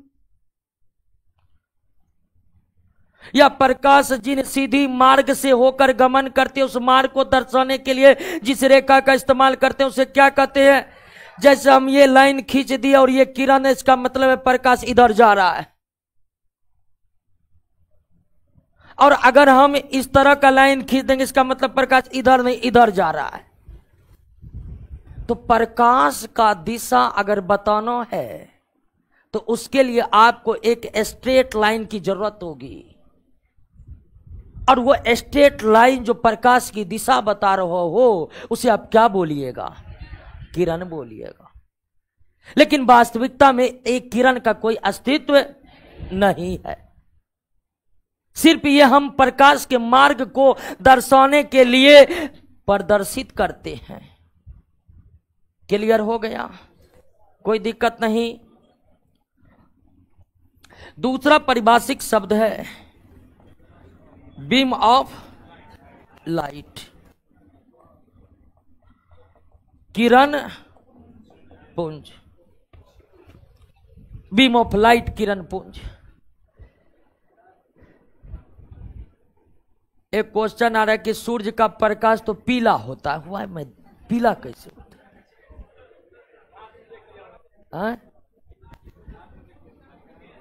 या प्रकाश जिन सीधी मार्ग से होकर गमन करते हैं उस मार्ग को दर्शाने के लिए जिस रेखा का इस्तेमाल करते हैं उसे क्या कहते हैं? जैसे हम ये लाइन खींच दी और ये किरण है, इसका मतलब है प्रकाश इधर जा रहा है। और अगर हम इस तरह का लाइन खींच देंगे इसका मतलब प्रकाश इधर नहीं इधर जा रहा है। तो प्रकाश का दिशा अगर बताना है तो उसके लिए आपको एक स्ट्रेट लाइन की जरूरत होगी, और वो स्ट्रेट लाइन जो प्रकाश की दिशा बता रहा हो उसे आप क्या बोलिएगा? किरण बोलिएगा। लेकिन वास्तविकता में एक किरण का कोई अस्तित्व नहीं है। सिर्फ ये हम प्रकाश के मार्ग को दर्शाने के लिए प्रदर्शित करते हैं। क्लियर हो गया? कोई दिक्कत नहीं। दूसरा परिभाषिक शब्द है बीम ऑफ लाइट, किरण पुंज। बीम ऑफ लाइट, किरण पुंज। एक क्वेश्चन आ रहा है कि सूर्य का प्रकाश तो पीला होता है, हुआ है मैं पीला कैसे होता है?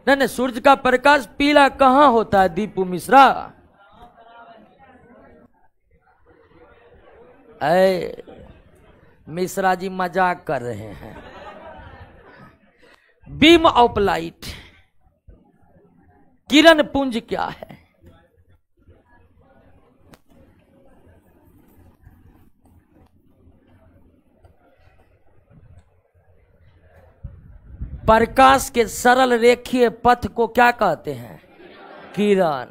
नहीं, सूर्य का प्रकाश पीला कहां होता है दीपू मिश्रा? मिश्रा जी मजाक कर रहे हैं। बीम ऑफ लाइट, किरण पुंज क्या है? प्रकाश के सरल रेखीय पथ को क्या कहते हैं? किरण।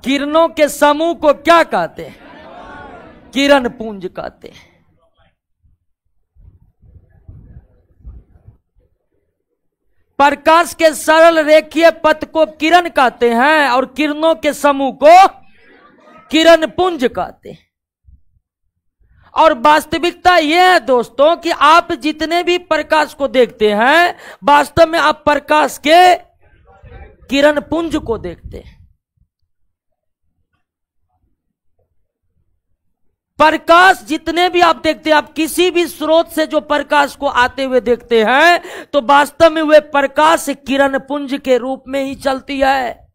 किरणों के समूह को क्या कहते हैं? किरण पुंज कहते हैं। प्रकाश के सरल रेखीय पथ को किरण कहते हैं और किरणों के समूह को किरण पुंज कहते हैं। और वास्तविकता यह है दोस्तों कि आप जितने भी प्रकाश को देखते हैं वास्तव में आप प्रकाश के किरण पुंज को देखते हैं। प्रकाश जितने भी आप देखते हैं, आप किसी भी स्रोत से जो प्रकाश को आते हुए देखते हैं तो वास्तव में वे प्रकाश किरण पुंज के रूप में ही चलती है।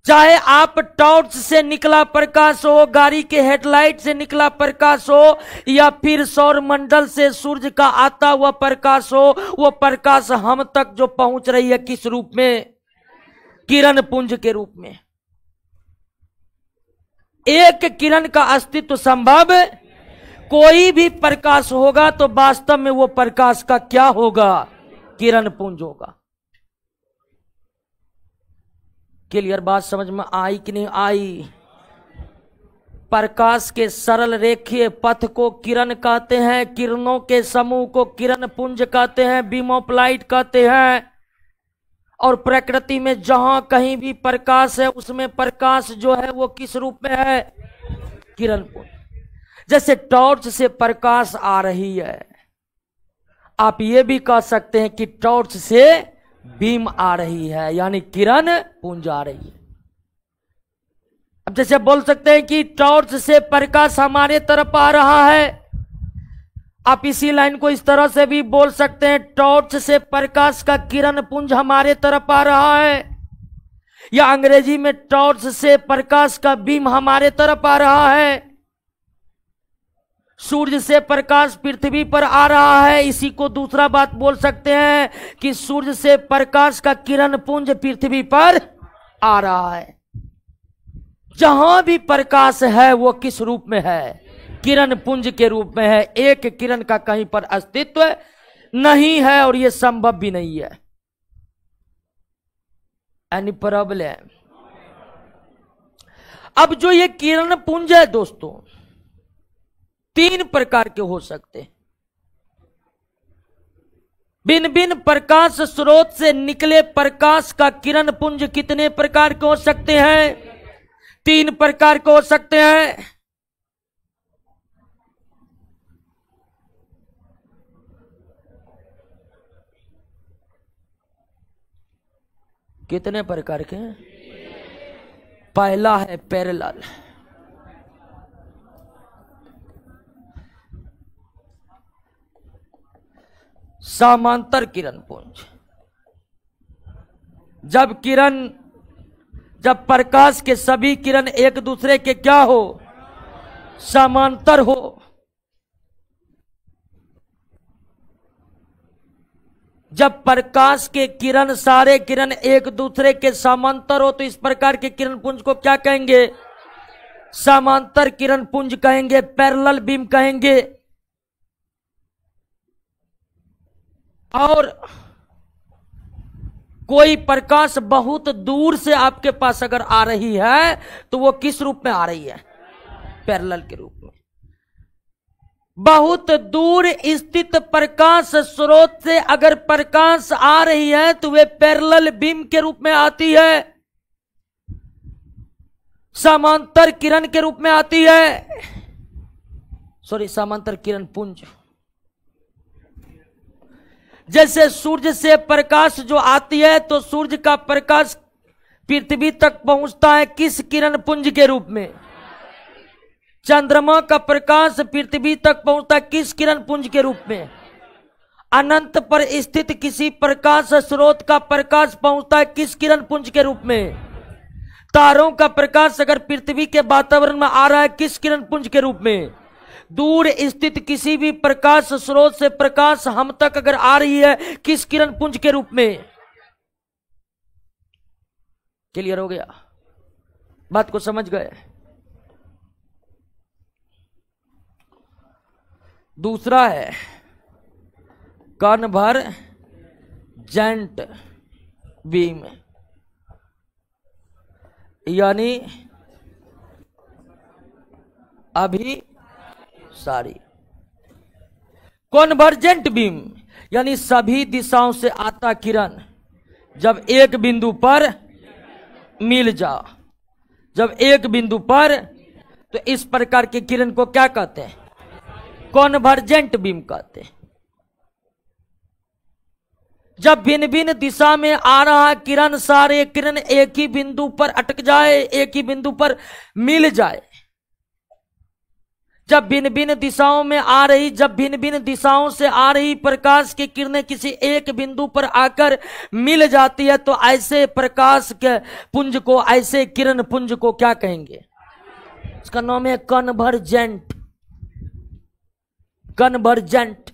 चाहे आप टॉर्च से निकला प्रकाश हो, गाड़ी के हेडलाइट से निकला प्रकाश हो, या फिर सौर मंडल से सूर्य का आता हुआ प्रकाश हो, वो प्रकाश हम तक जो पहुंच रही है किस रूप में? किरण पुंज के रूप में। एक किरण का अस्तित्व संभव, कोई भी प्रकाश होगा तो वास्तव में वो प्रकाश का क्या होगा? किरण पुंज होगा। क्लियर बात समझ में आई कि नहीं आई? प्रकाश के सरल रेखीय पथ को किरण कहते हैं, किरणों के समूह को किरण पुंज कहते हैं, बीम ऑफ लाइट कहते हैं। और प्रकृति में जहां कहीं भी प्रकाश है उसमें प्रकाश जो है वो किस रूप में है? किरण पुंज। जैसे टॉर्च से प्रकाश आ रही है, आप ये भी कह सकते हैं कि टॉर्च से बीम आ रही है, यानी किरण पुंज आ रही है। अब जैसे बोल सकते हैं कि टॉर्च से प्रकाश हमारे तरफ आ रहा है, आप इसी लाइन को इस तरह से भी बोल सकते हैं, टॉर्च से प्रकाश का किरण पुंज हमारे तरफ आ रहा है। या अंग्रेजी में टॉर्च से प्रकाश का बीम हमारे तरफ आ रहा है। सूर्य से प्रकाश पृथ्वी पर आ रहा है, इसी को दूसरा बात बोल सकते हैं कि सूर्य से प्रकाश का किरण पुंज पृथ्वी पर आ रहा है। जहां भी प्रकाश है वो किस रूप में है? किरण पुंज के रूप में है। एक किरण का कहीं पर अस्तित्व नहीं है और यह संभव भी नहीं है। Any problem? अब जो ये किरण पुंज है दोस्तों, तीन प्रकार के हो सकते हैं। भिन्न भिन्न प्रकाश स्रोत से निकले प्रकाश का किरण पुंज कितने प्रकार के हो सकते हैं? तीन प्रकार के हो सकते हैं। कितने प्रकार के? पहला है पैरेलल, समांतर किरण पुंज। जब प्रकाश के सभी किरण एक दूसरे के क्या हो, समांतर हो, जब प्रकाश के किरण सारे किरण एक दूसरे के समांतर हो तो इस प्रकार के किरण पुंज को क्या कहेंगे? समांतर किरण पुंज कहेंगे, पैरेलल बीम कहेंगे। और कोई प्रकाश बहुत दूर से आपके पास अगर आ रही है तो वो किस रूप में आ रही है? पैरेलल के रूप में। बहुत दूर स्थित प्रकाश स्रोत से अगर प्रकाश आ रही है तो वे पैरेलल बीम के रूप में आती है, समांतर किरण के रूप में आती है। समांतर किरण पुंज। जैसे सूर्य से प्रकाश जो आती है तो सूर्य का प्रकाश पृथ्वी तक पहुंचता है किस किरण पुंज के रूप में? चंद्रमा का प्रकाश पृथ्वी तक पहुंचता है किस किरण पुंज के रूप में? अनंत पर स्थित किसी प्रकाश स्रोत का प्रकाश पहुंचता है किस किरण पुंज के रूप में? तारों का प्रकाश अगर पृथ्वी के वातावरण में आ रहा है किस किरण पुंज के रूप में? दूर स्थित किसी भी प्रकाश स्रोत से प्रकाश हम तक अगर आ रही है किस किरण पुंज के रूप में? क्लियर हो गया? बात को समझ गए? दूसरा है कन्वर्जेंट बीम, यानी अभिसारी। कन्वर्जेंट बीम यानी सभी दिशाओं से आता किरण जब एक बिंदु पर मिल जा, जब एक बिंदु पर, तो इस प्रकार के किरण को क्या कहते हैं? कन्वर्जेंट बीम कहते हैं। जब भिन्न भिन्न दिशा में आ रहा किरण सारे किरण एक ही बिंदु पर अटक जाए, एक ही बिंदु पर मिल जाए, जब भिन्न भिन्न दिशाओं में आ रही, जब भिन्न भिन्न दिशाओं से आ रही प्रकाश की किरणें किसी एक बिंदु पर आकर मिल जाती है तो ऐसे प्रकाश के पुंज को, ऐसे किरण पुंज को क्या कहेंगे? इसका नाम है कन्वर्जेंट। कन्वर्जेंट।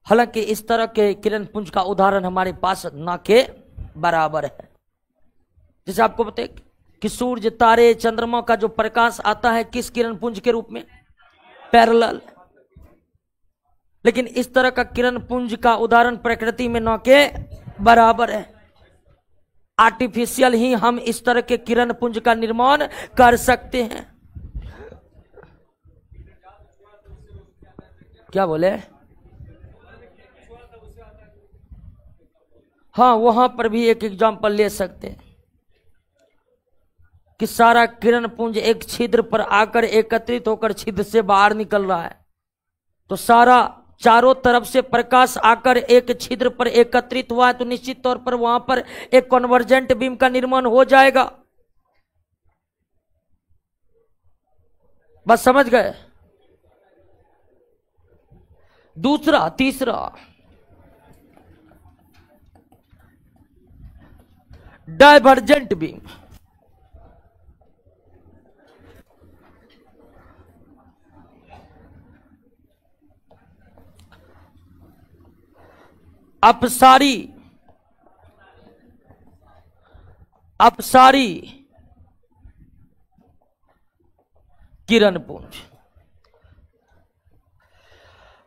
हालांकि इस तरह के किरण पुंज का उदाहरण हमारे पास न के बराबर है। जैसे आपको बताए कि सूर्य, तारे, चंद्रमा का जो प्रकाश आता है किस किरण पुंज के रूप में? पैरेलल। लेकिन इस तरह का किरण पुंज का उदाहरण प्रकृति में न के बराबर है। आर्टिफिशियल ही हम इस तरह के किरण पुंज का निर्माण कर सकते हैं। क्या बोले? हाँ, वहां पर भी एक एग्जांपल ले सकते हैं कि सारा किरण पुंज एक छिद्र पर आकर एकत्रित होकर छिद्र से बाहर निकल रहा है, तो सारा चारों तरफ से प्रकाश आकर एक छिद्र पर एकत्रित हुआ है तो निश्चित तौर पर वहां पर एक कन्वर्जेंट बीम का निर्माण हो जाएगा। बस समझ गए? दूसरा, तीसरा डाइवर्जेंट बीम। अपसारी किरण पुंज।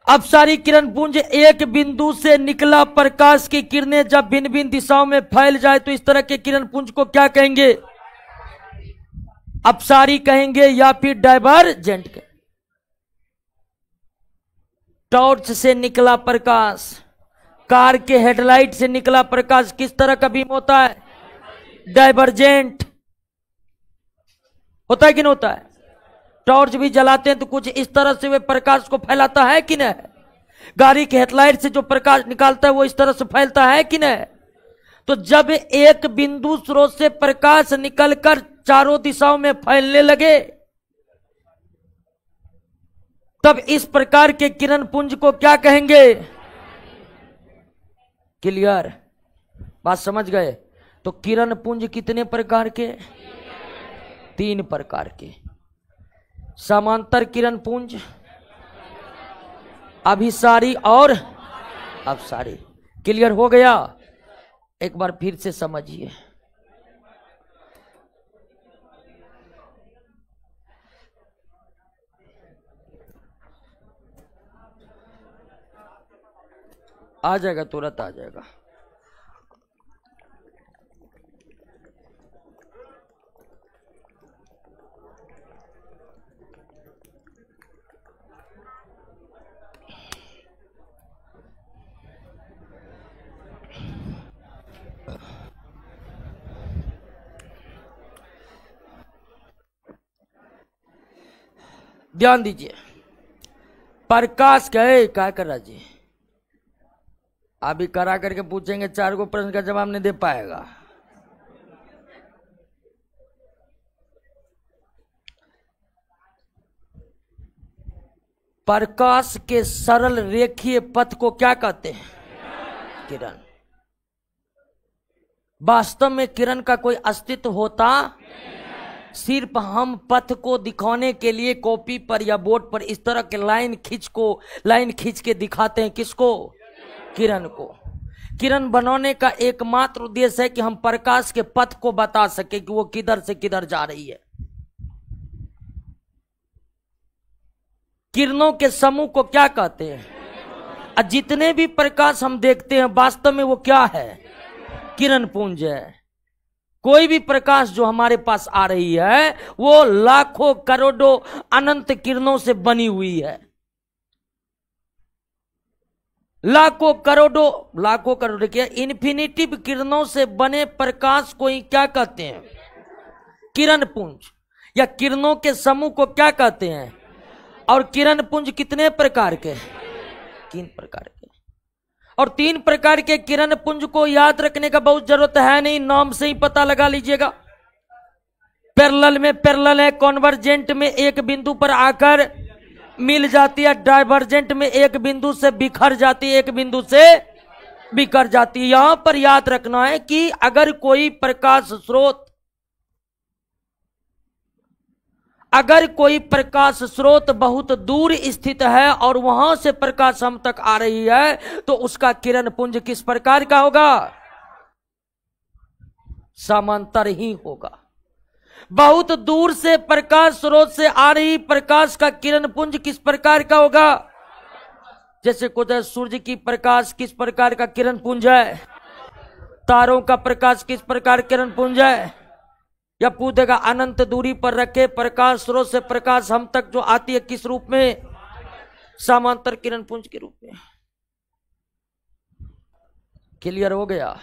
अपसारी किरण पुंज एक बिंदु से निकला प्रकाश की किरणें जब भिन्न भिन्न दिशाओं में फैल जाए तो इस तरह के किरण पुंज को क्या कहेंगे? अपसारी कहेंगे या फिर डाइवर्जेंट कहेंगे। टॉर्च से निकला प्रकाश, कार के हेडलाइट से निकला प्रकाश किस तरह का बीम होता है? डाइवर्जेंट। होता है कि नहीं होता है? टॉर्च भी जलाते हैं तो कुछ इस तरह से वे प्रकाश को फैलाता है कि नहीं? गाड़ी के हेडलाइट से जो प्रकाश निकालता है वो इस तरह से फैलता है कि नहीं? तो जब एक बिंदु स्रोत से प्रकाश निकलकर चारों दिशाओं में फैलने लगे तब इस प्रकार के किरण पुंज को क्या कहेंगे? क्लियर? बात समझ गए? तो किरण पुंज कितने प्रकार के? 3 प्रकार के। समांतर किरण पुंज, अभिसारी और अपसारी। क्लियर हो गया? एक बार फिर से समझिए। आ जाएगा, तुरंत आ जाएगा। ध्यान दीजिए। प्रकाश क्या कर रहा जी? अभी करा करके पूछेंगे 4 को प्रश्न का जवाब नहीं दे पाएगा। प्रकाश के सरल रेखीय पथ को क्या कहते हैं? किरण। वास्तव में किरण का कोई अस्तित्व होता, सिर्फ हम पथ को दिखाने के लिए कॉपी पर या बोर्ड पर इस तरह के लाइन खींच के दिखाते हैं। किसको? किरण को। किरण बनाने का एकमात्र उद्देश्य है कि हम प्रकाश के पथ को बता सके कि वो किधर से किधर जा रही है। किरणों के समूह को क्या कहते हैं? जितने भी प्रकाश हम देखते हैं वास्तव में वो क्या है? किरण पुंज है। कोई भी प्रकाश जो हमारे पास आ रही है वो लाखों करोड़ों अनंत किरणों से बनी हुई है। लाखों करोड़ों क्या, इन्फिनिटिव किरणों से बने प्रकाश को ही क्या कहते हैं? किरण पुंज या किरणों के समूह को क्या कहते हैं? और किरण पुंज कितने प्रकार के? 3 प्रकार के। और 3 प्रकार के किरण पुंज को याद रखने का बहुत जरूरत है नहीं, नाम से ही पता लगा लीजिएगा। पैरेलल में पैरेलल है, कॉन्वर्जेंट में एक बिंदु पर आकर मिल जाती है, डाइवर्जेंट में एक बिंदु से बिखर जाती है, एक बिंदु से बिखर जाती है। यहां पर याद रखना है कि अगर कोई प्रकाश स्रोत बहुत दूर स्थित है और वहां से प्रकाश हम तक आ रही है तो उसका किरण पुंज किस प्रकार का होगा? समांतर ही होगा। बहुत दूर से प्रकाश स्रोत से आ रही प्रकाश का किरण पुंज किस प्रकार का होगा? जैसे कुछ सूर्य की प्रकाश किस प्रकार का किरण पुंज है? तारों का प्रकाश किस प्रकार किरण पुंज है? या पूछेगा अनंत दूरी पर रखे प्रकाश स्रोत से प्रकाश हम तक जो आती है किस रूप में? समांतर किरण पुंज के रूप में। क्लियर हो गया?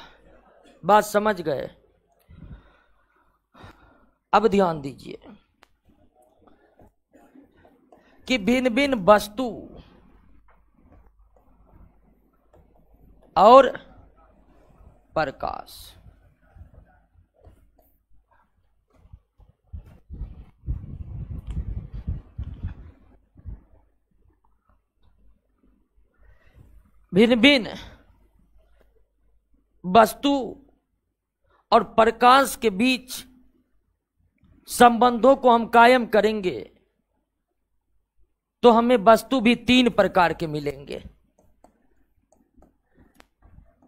बात समझ गए? अब ध्यान दीजिए कि भिन्न भिन्न वस्तु और प्रकाश भिन्न भिन्न वस्तु और प्रकाश के बीच संबंधों को हम कायम करेंगे तो हमें वस्तु भी 3 प्रकार के मिलेंगे।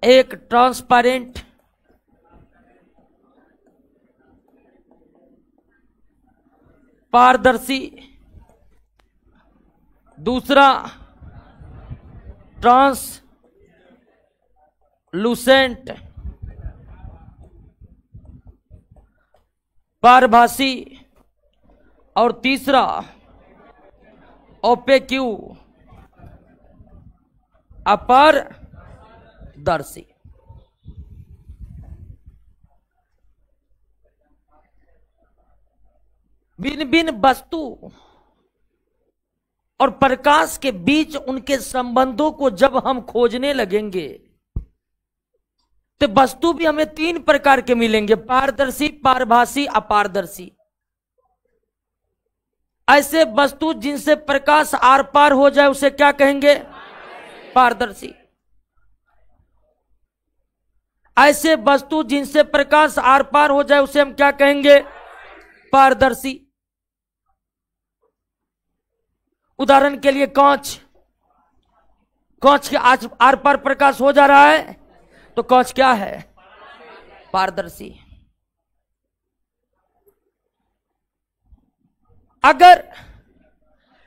एक ट्रांसपेरेंट, पारदर्शी, दूसरा ट्रांसलूसेंट, पारभासी, और तीसरा ओपेक्यू, अपारदर्शी। भिन्न भिन्न वस्तु और प्रकाश के बीच उनके संबंधों को जब हम खोजने लगेंगे तो वस्तु भी हमें तीन प्रकार के मिलेंगे, पारदर्शी, पारभासी, अपारदर्शी। ऐसे वस्तु जिनसे प्रकाश आर पार हो जाए उसे क्या कहेंगे? पारदर्शी। ऐसे वस्तु जिनसे प्रकाश आर पार हो जाए उसे हम क्या कहेंगे? पारदर्शी। उदाहरण के लिए कांच, कांच के आर पार प्रकाश हो जा रहा है तो कांच क्या है? पारदर्शी। अगर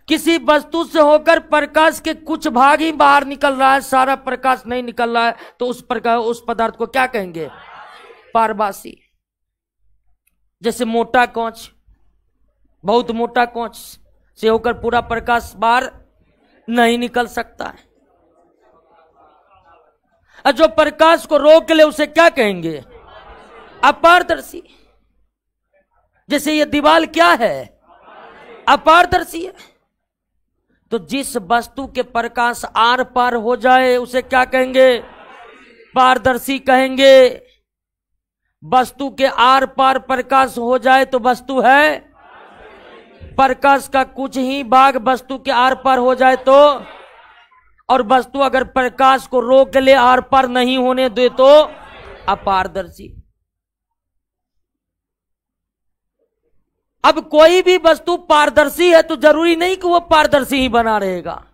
किसी वस्तु से होकर प्रकाश के कुछ भाग ही बाहर निकल रहा है, सारा प्रकाश नहीं निकल रहा है, तो उस पदार्थ को क्या कहेंगे? पारभासी। जैसे मोटा कांच, बहुत मोटा कांच से होकर पूरा प्रकाश बाहर नहीं निकल सकता है, और जो प्रकाश को रोक ले उसे क्या कहेंगे? अपारदर्शी। जैसे ये दीवार क्या है? अपारदर्शी है। तो जिस वस्तु के प्रकाश आर पार हो जाए उसे क्या कहेंगे? पारदर्शी कहेंगे। वस्तु के आर पार प्रकाश हो जाए तो वस्तु है, प्रकाश का कुछ ही भाग वस्तु के आर पार हो जाए तो, और वस्तु अगर प्रकाश को रोक ले, आर पार नहीं होने दे तो अपारदर्शी। अब कोई भी वस्तु पारदर्शी है तो जरूरी नहीं कि वो पारदर्शी ही बना रहेगा।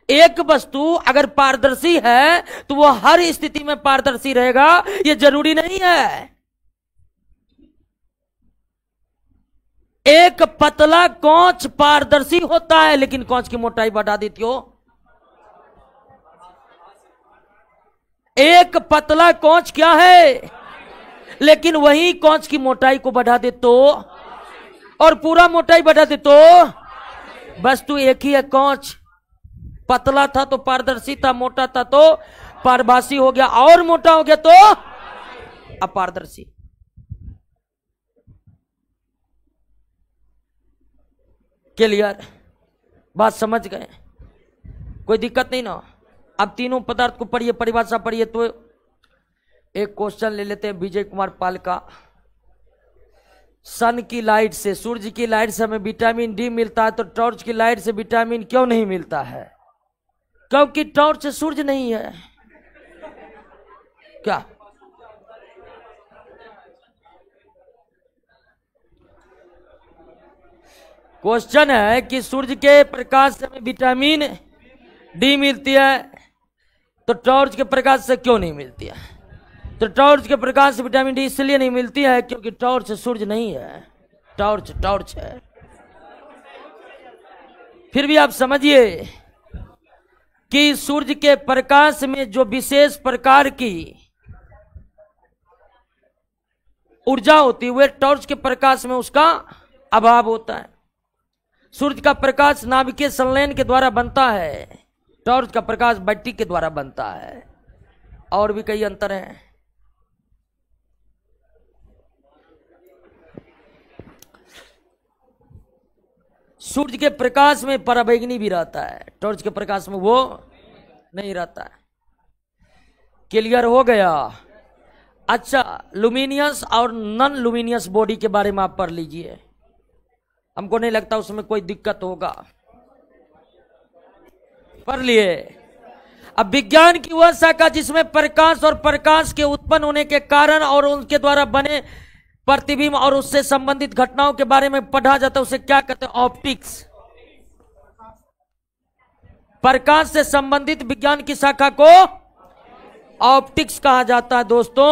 एक वस्तु अगर पारदर्शी है तो वो हर स्थिति में पारदर्शी रहेगा, ये जरूरी नहीं है। एक पतला कांच पारदर्शी होता है लेकिन कांच की मोटाई बढ़ा देती हो। एक पतला कांच क्या है, लेकिन वही कांच की मोटाई को बढ़ा दे तो, और पूरा मोटाई बढ़ा दे तो वस्तु एक ही है। कांच पतला था तो पारदर्शी था, मोटा था तो पारभासी हो गया, और मोटा हो गया तो अपारदर्शी। क्लियर? बात समझ गए? कोई दिक्कत नहीं ना? अब तीनों पदार्थ को पढ़िए, परिभाषा पढ़िए। तो एक क्वेश्चन ले लेते हैं विजय कुमार पाल का। सन की लाइट से, सूर्य की लाइट से हमें विटामिन डी मिलता है, तो टॉर्च की लाइट से विटामिन क्यों नहीं मिलता है? क्योंकि टॉर्च सूर्य नहीं है। क्या? क्वेश्चन है कि सूर्य के प्रकाश से हमें विटामिन डी मिलती है, तो टॉर्च के प्रकाश से क्यों नहीं मिलती है? तो टॉर्च के प्रकाश से विटामिन डी इसलिए नहीं मिलती है क्योंकि टॉर्च सूर्य नहीं है, टॉर्च टॉर्च है। फिर भी आप समझिए कि सूर्य के प्रकाश में जो विशेष प्रकार की ऊर्जा होती है वह टॉर्च के प्रकाश में उसका अभाव होता है। सूर्य का प्रकाश नाभिकीय संलयन के द्वारा बनता है, टॉर्च का प्रकाश बैटरी के द्वारा बनता है। और भी कई अंतर हैं। सूर्य के प्रकाश में पराबैंगनी भी रहता है, टॉर्च के प्रकाश में वो नहीं रहता है। क्लियर हो गया? अच्छा, लुमिनियस और नॉन लुमिनियस बॉडी के बारे में आप पढ़ लीजिए, हमको नहीं लगता उसमें कोई दिक्कत होगा। पढ़ लिए। अब विज्ञान की वह शाखा जिसमें प्रकाश और प्रकाश के उत्पन्न होने के कारण और उनके द्वारा बने प्रतिबिंब और उससे संबंधित घटनाओं के बारे में पढ़ा जाता है, उसे क्या कहते हैं? ऑप्टिक्स। प्रकाश से संबंधित विज्ञान की शाखा को ऑप्टिक्स कहा जाता है दोस्तों।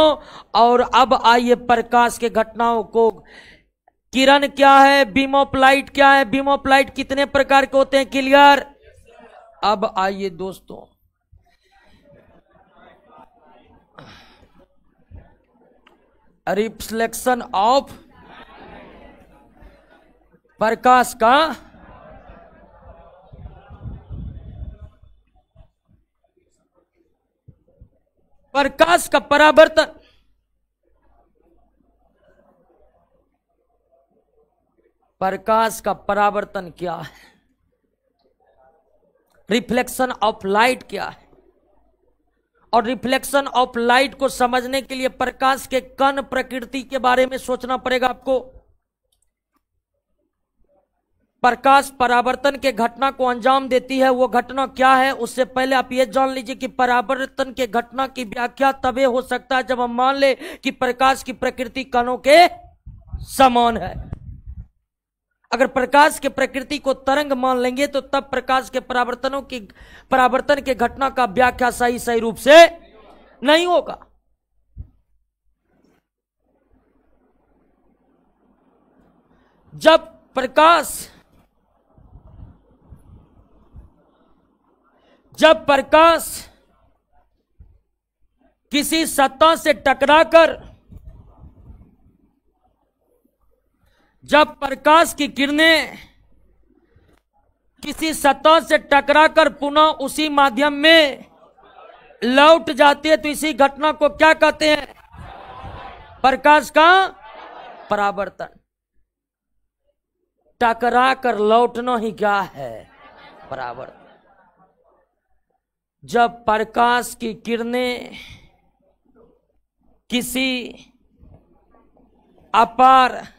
और अब आइए प्रकाश के घटनाओं को, किरण क्या है, बीम ऑफ लाइट क्या है, बीम ऑफ लाइट कितने प्रकार के होते हैं? क्लियर? अब आइए दोस्तों, रिफ्लेक्शन ऑफ प्रकाश का प्रकाश का परावर्तन प्रकाश का परावर्तन क्या है, रिफ्लेक्शन ऑफ लाइट क्या है। और रिफ्लेक्शन ऑफ लाइट को समझने के लिए प्रकाश के कण प्रकृति के बारे में सोचना पड़ेगा आपको। प्रकाश परावर्तन के घटना को अंजाम देती है, वो घटना क्या है उससे पहले आप ये जान लीजिए कि परावर्तन के घटना की व्याख्या तभी हो सकता है जब हम मान ले कि प्रकाश की प्रकृति कणों के समान है। अगर प्रकाश के प्रकृति को तरंग मान लेंगे तो तब प्रकाश के परावर्तन के घटना का व्याख्या सही रूप से नहीं होगा। जब प्रकाश किसी सतह से टकराकर, जब प्रकाश की किरणें किसी सतह से टकराकर पुनः उसी माध्यम में लौट जाती है तो इसी घटना को क्या कहते हैं, प्रकाश का परावर्तन। टकराकर लौटना ही क्या है, परावर्तन। जब प्रकाश की किरणें किसी अपारदर्शी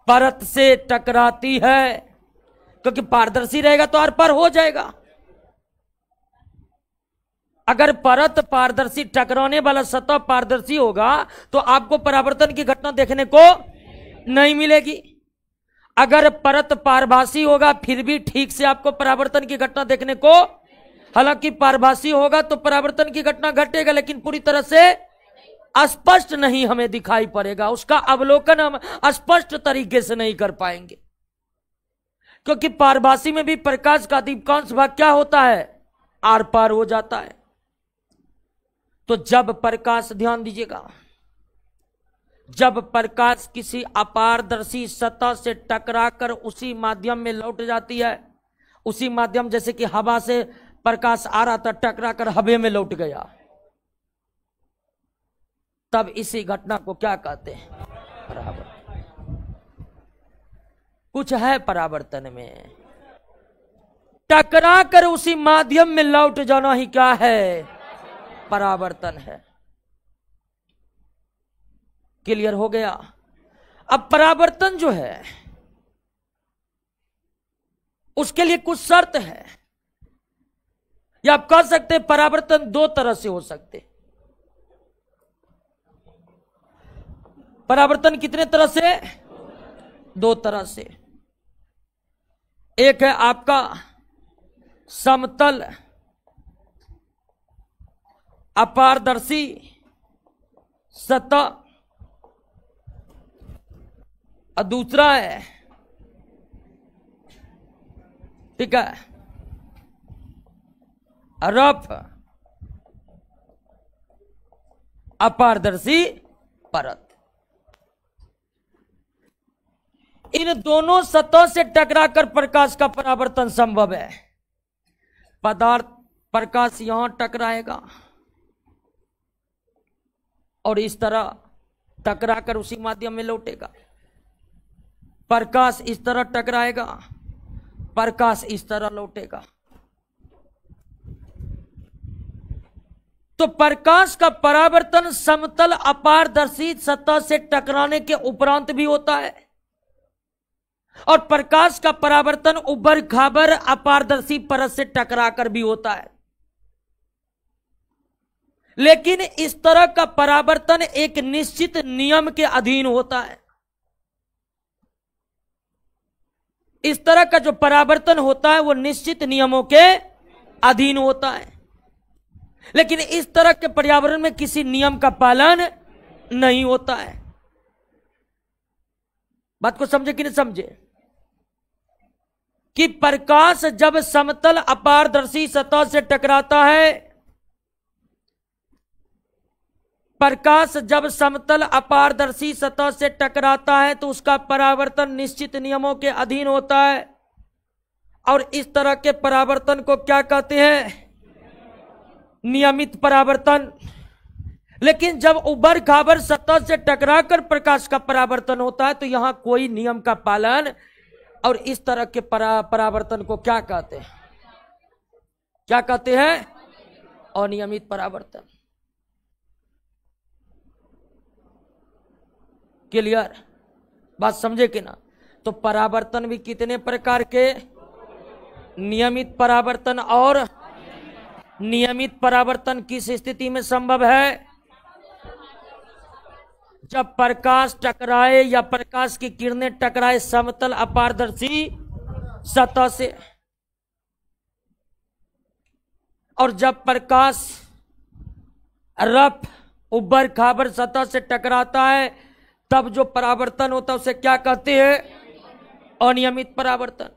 परत से टकराती है, क्योंकि पारदर्शी रहेगा तो आर पार हो जाएगा। अगर परत पारदर्शी, टकराने वाला सतह पारदर्शी होगा तो आपको परावर्तन की घटना देखने को नहीं मिलेगी। अगर परत पारभासी होगा फिर भी ठीक से आपको परावर्तन की घटना देखने को, हालांकि पारभासी होगा तो परावर्तन की घटना घटेगा लेकिन पूरी तरह से स्पष्ट नहीं हमें दिखाई पड़ेगा, उसका अवलोकन हम स्पष्ट तरीके से नहीं कर पाएंगे। क्योंकि पारभासी में भी प्रकाश का अधिकांश भाग क्या होता है, आर पार हो जाता है। तो जब प्रकाश, ध्यान दीजिएगा, जब प्रकाश किसी अपारदर्शी सतह से टकराकर उसी माध्यम में लौट जाती है, उसी माध्यम, जैसे कि हवा से प्रकाश आ रहा था, टकराकर हवा में लौट गया, तब इसी घटना को क्या कहते हैं, परावर्तन। कुछ है परावर्तन में, टकराकर उसी माध्यम में लौट जाना ही क्या है, परावर्तन है। क्लियर हो गया। अब परावर्तन जो है उसके लिए कुछ शर्त है, या आप कह सकते हैं परावर्तन दो तरह से हो सकते। परावर्तन कितने तरह से, दो तरह से। एक है आपका समतल अपारदर्शी सतह, और दूसरा है, ठीक है, रफ अपारदर्शी परत। इन दोनों सतह से टकराकर प्रकाश का परावर्तन संभव है। प्रकाश यहां टकराएगा और इस तरह टकराकर उसी माध्यम में लौटेगा। प्रकाश इस तरह टकराएगा, प्रकाश इस तरह लौटेगा। तो प्रकाश का परावर्तन समतल अपारदर्शी सतह से टकराने के उपरांत भी होता है, और प्रकाश का परावर्तन उबर खाबर अपारदर्शी परत से टकराकर भी होता है। लेकिन इस तरह का परावर्तन एक निश्चित नियम के अधीन होता है। इस तरह का जो परावर्तन होता है वो निश्चित नियमों के अधीन होता है, लेकिन इस तरह के पर्यावरण में किसी नियम का पालन नहीं होता है। बात को समझे कि नहीं समझे, कि प्रकाश जब समतल अपारदर्शी सतह से टकराता है, प्रकाश जब समतल अपारदर्शी सतह से टकराता है तो उसका परावर्तन निश्चित नियमों के अधीन होता है, और इस तरह के परावर्तन को क्या कहते हैं, नियमित परावर्तन। लेकिन जब उबर खाबर सतह से टकराकर प्रकाश का परावर्तन होता है तो यहां कोई नियम का पालन, और इस तरह के परावर्तन को क्या कहते हैं? क्या कहते हैं? अनियमित परावर्तन। क्लियर? बात समझे कि ना? तो परावर्तन भी कितने प्रकार के? नियमित परावर्तन और नियमित परावर्तन किस स्थिति में संभव है? जब प्रकाश टकराए या प्रकाश की किरणें टकराए समतल अपारदर्शी सतह से, और जब प्रकाश रफ उबर खाबर सतह से टकराता है तब जो परावर्तन होता है उसे क्या कहते हैं? अनियमित परावर्तन।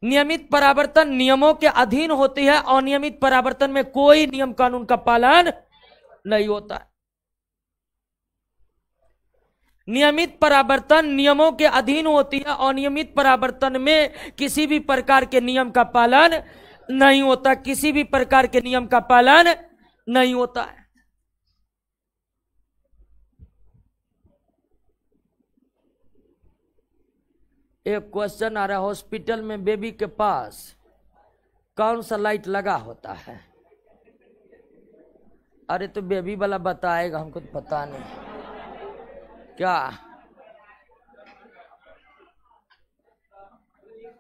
नियमित परावर्तन नियमों के अधीन होती है, अनियमित परावर्तन में कोई नियम कानून का पालन नहीं होता है। नियमित परावर्तन नियमों के अधीन होती है, अनियमित परावर्तन में किसी भी प्रकार के नियम का पालन नहीं होता, किसी भी प्रकार के नियम का पालन नहीं होता है। एक क्वेश्चन आ रहा है, हॉस्पिटल में बेबी के पास कौन सा लाइट लगा होता है? अरे तो बेबी वाला बताएगा, हमको तो पता नहीं। क्या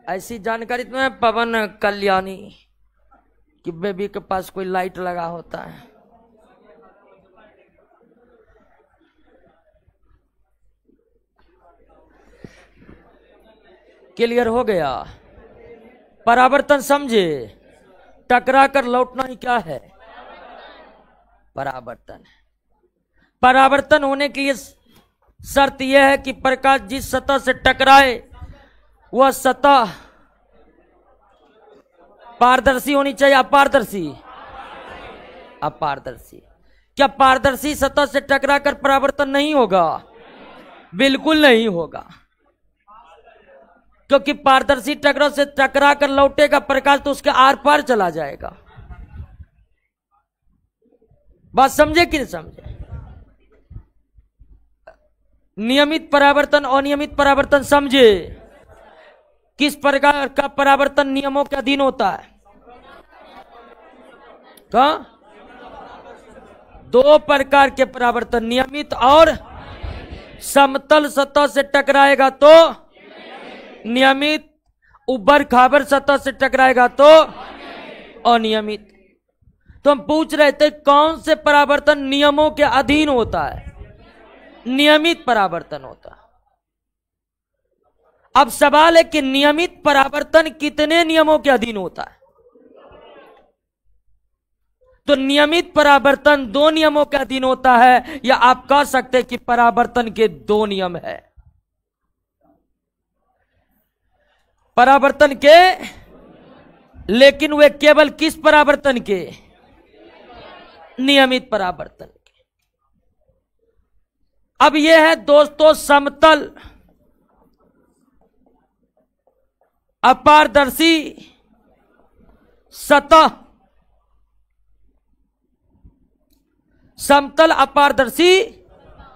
ऐसी जानकारी तुम्हें? पवन कल्याणी कि बेबी के पास कोई लाइट लगा होता है। क्लियर हो गया? परावर्तन समझे? टकरा कर लौटना ही क्या है? परावर्तन। परावर्तन होने के लिए शर्त यह है कि प्रकाश जिस सतह से टकराए वह सतह पारदर्शी होनी चाहिए, अपारदर्शी? अपारदर्शी। क्या पारदर्शी सतह से टकराकर परावर्तन नहीं होगा? बिल्कुल नहीं होगा, क्योंकि पारदर्शी टकराव से टकरा कर लौटेगा प्रकाश तो उसके आर पार चला जाएगा। बात समझे कि नहीं समझे? नियमित परावर्तन अनियमित परावर्तन समझे? किस प्रकार का परावर्तन नियमों के अधीन होता है? क्या? दो प्रकार के परावर्तन, नियमित और समतल सतह से टकराएगा तो नियमित, उबर खाबर सतह से टकराएगा तो अनियमित। तो हम पूछ रहे थे कौन से परावर्तन नियमों के अधीन होता है? नियमित परावर्तन होता है। अब सवाल है कि नियमित परावर्तन कितने नियमों के अधीन होता है? तो नियमित परावर्तन दो नियमों के अधीन होता है, या आप कह सकते हैं कि परावर्तन के दो नियम है। परावर्तन के, लेकिन वे केवल किस परावर्तन के? नियमित परावर्तन के। अब यह है दोस्तों समतल अपारदर्शी सतह, समतल अपारदर्शी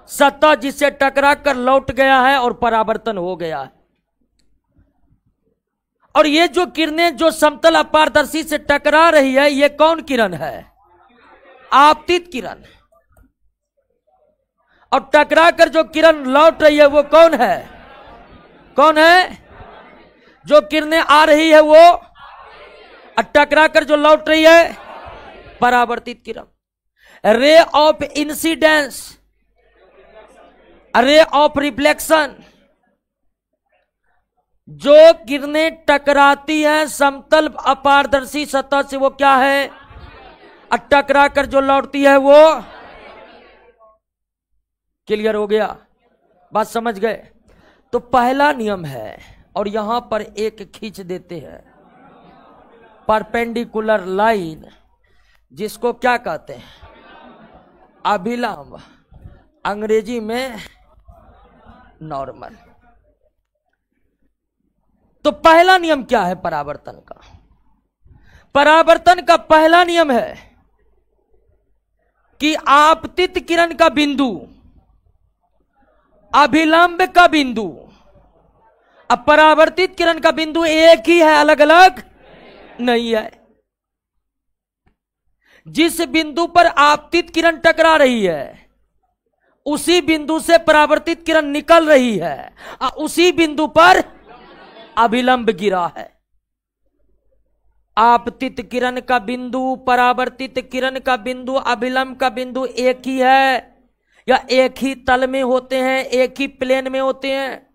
सतह जिसे टकरा कर लौट गया है और परावर्तन हो गया है। और ये जो किरणें जो समतल अपारदर्शी से टकरा रही है, ये कौन किरण है? आपतित किरण। और टकरा कर जो किरण लौट रही है वो कौन है? कौन है? जो किरणें आ रही है वो, टकरा कर जो लौट रही है परावर्तित किरण। Ray of incidence, ray of reflection. जो किरणें टकराती है समतल अपारदर्शी सतह से वो क्या है? टकरा कर जो लौटती है वो। क्लियर हो गया? बात समझ गए? तो पहला नियम है, और यहां पर एक खींच देते हैं परपेंडिकुलर लाइन, जिसको क्या कहते हैं? अभिलंब, अंग्रेजी में नॉर्मल। तो पहला नियम क्या है परावर्तन का? परावर्तन का पहला नियम है कि आपतित किरण का बिंदु, अभिलंब का बिंदु, अब परावर्तित किरण का बिंदु एक ही है, अलग अलग नहीं है। जिस बिंदु पर आपतित किरण टकरा रही है उसी बिंदु से परावर्तित किरण निकल रही है और उसी बिंदु पर अभिलंब गिरा है। आपतित किरण का बिंदु, परावर्तित किरण का बिंदु, अभिलंब का बिंदु एक ही है या एक ही तल में होते हैं, एक ही प्लेन में होते हैं।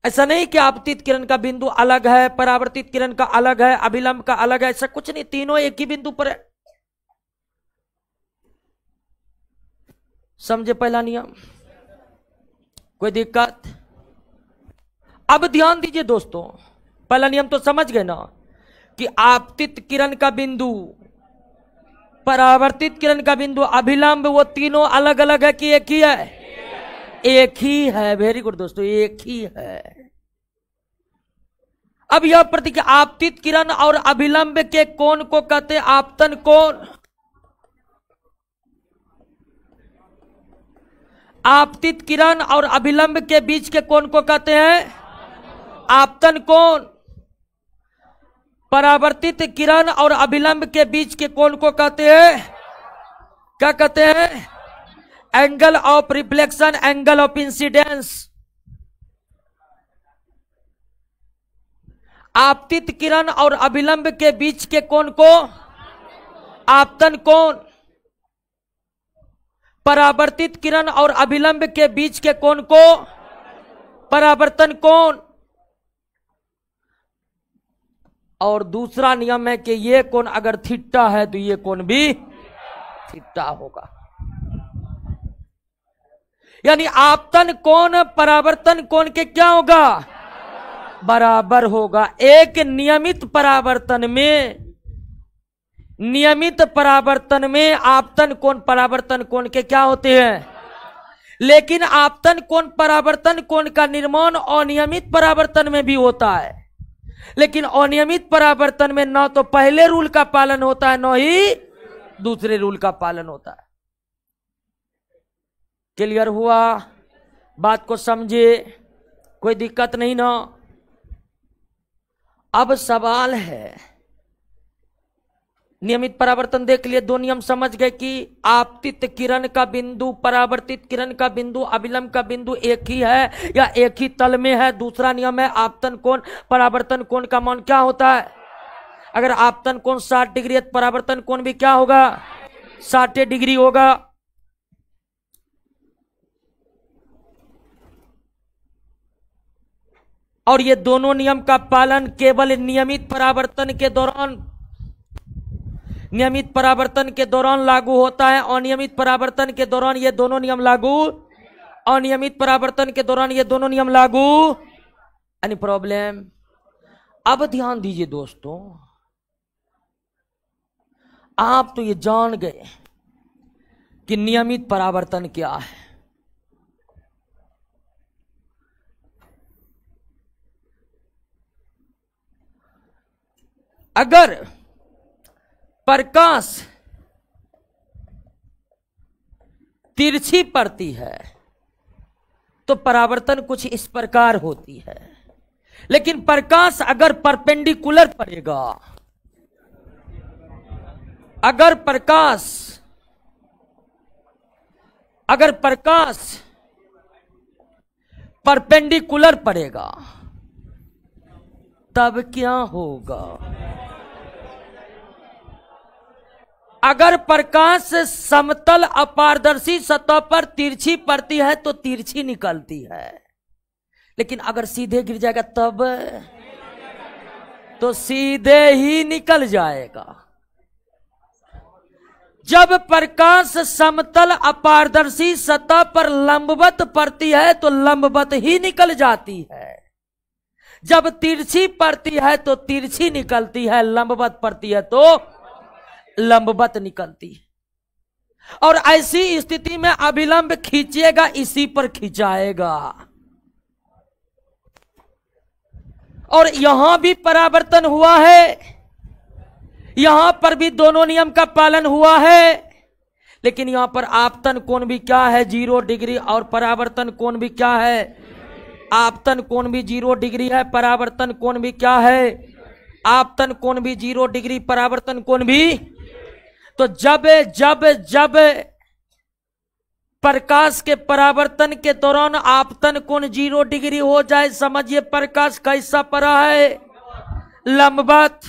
ऐसा नहीं कि आपतित किरण का बिंदु अलग है, परावर्तित किरण का अलग है, अभिलंब का अलग है, ऐसा कुछ नहीं, तीनों एक ही बिंदु पर है। समझे पहला नियम? कोई दिक्कत? अब ध्यान दीजिए दोस्तों, पहला नियम तो समझ गए ना कि आपतित किरण का बिंदु, परावर्तित किरण का बिंदु, अभिलंब, वो तीनों अलग अलग है कि एक ही है? एक ही है। वेरी गुड दोस्तों, एक ही है। अब यह प्रतीक, आपतित किरण और अभिलंब के कोण को कहते हैं आपतन कोण। आपतित किरण और अभिलंब के बीच के कोण को कहते हैं आपतन कोण। परावर्तित किरण और अभिलंब के बीच के कोण को कहते हैं, क्या कहते हैं? Angle of reflection, angle of incidence. आपतित किरण और अभिलंब के बीच के कोण को आपतन कोण, परावर्तित किरण और अभिलंब के बीच के कोण को परावर्तन कोण। और दूसरा नियम है कि ये कोण अगर थीटा है तो ये कोण भी थीटा होगा। यानी आपतन कोण परावर्तन कोण के क्या होगा? बराबर होगा। एक नियमित परावर्तन में आपतन कोण परावर्तन कोण के क्या होते हैं? लेकिन आपतन कोण परावर्तन कोण का निर्माण अनियमित परावर्तन में भी होता है, लेकिन अनियमित परावर्तन में न तो पहले रूल का पालन होता है न ही दूसरे रूल का पालन होता है। क्लियर हुआ? बात को समझे? कोई दिक्कत नहीं ना? अब सवाल है, नियमित परावर्तन देख लिए, दो नियम समझ गए कि आपतित किरण का बिंदु, परावर्तित किरण का बिंदु, अभिलंब का बिंदु एक ही है या एक ही तल में है। दूसरा नियम है आपतन कोण परावर्तन कोण का मान क्या होता है? अगर आपतन कोण 60 डिग्री है, परावर्तन कोण भी क्या होगा? 60 डिग्री होगा। और ये दोनों नियम का पालन केवल नियमित परावर्तन के दौरान लागू होता है। अनियमित परावर्तन के दौरान ये दोनों नियम लागू, अनियमित परावर्तन के दौरान ये दोनों नियम लागू। Any problem? अब ध्यान दीजिए दोस्तों, आप तो ये जान गए कि नियमित परावर्तन क्या है। अगर प्रकाश तिरछी पड़ती है तो परावर्तन कुछ इस प्रकार होती है, लेकिन प्रकाश अगर परपेंडिकुलर पड़ेगा, अगर प्रकाश परपेंडिकुलर पड़ेगा तब क्या होगा? अगर प्रकाश समतल अपारदर्शी सतह पर तिरछी पड़ती है तो तिरछी निकलती है, लेकिन अगर सीधे गिर जाएगा तब तो सीधे ही निकल जाएगा। जब प्रकाश समतल अपारदर्शी सतह पर लंबवत पड़ती है तो लंबवत ही निकल जाती है। जब तिरछी पड़ती है तो तिरछी निकलती है, लंबवत पड़ती है तो लंबवत निकलती है। और ऐसी स्थिति में अभिलंब खींचेगा, इसी पर खिंचाएगा। और यहां भी परावर्तन हुआ है, यहां पर भी दोनों नियम का पालन हुआ है। लेकिन यहां पर आपतन कोण भी क्या है 0 डिग्री और परावर्तन कोण भी क्या है, आपतन कोण भी 0 डिग्री है, परावर्तन कोण भी क्या है, आपतन कोण भी 0 डिग्री, परावर्तन कोण भी। तो जब जब जब प्रकाश के परावर्तन के दौरान आपतन कोण 0 डिग्री हो जाए, समझिए प्रकाश कैसा पड़ा है, लंबवत।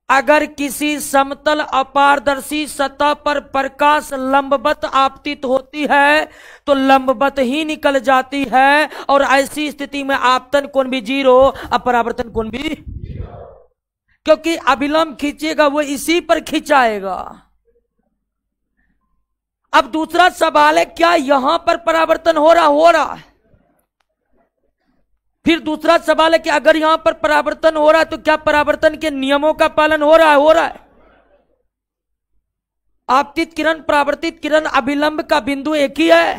अगर किसी समतल अपारदर्शी सतह पर प्रकाश लंबवत आपतित होती है तो लंबवत ही निकल जाती है, और ऐसी स्थिति में आपतन कोण भी 0 अपरावर्तन कोण भी, क्योंकि अभिलंब खींचेगा वो इसी पर खिंचाएगा। अब दूसरा सवाल है, क्या यहां पर परावर्तन हो रहा है? फिर दूसरा सवाल है कि अगर यहां पर परावर्तन हो रहा है तो क्या परावर्तन के नियमों का पालन हो रहा है? आपतित किरण परावर्तित किरण अभिलंब का बिंदु एक ही है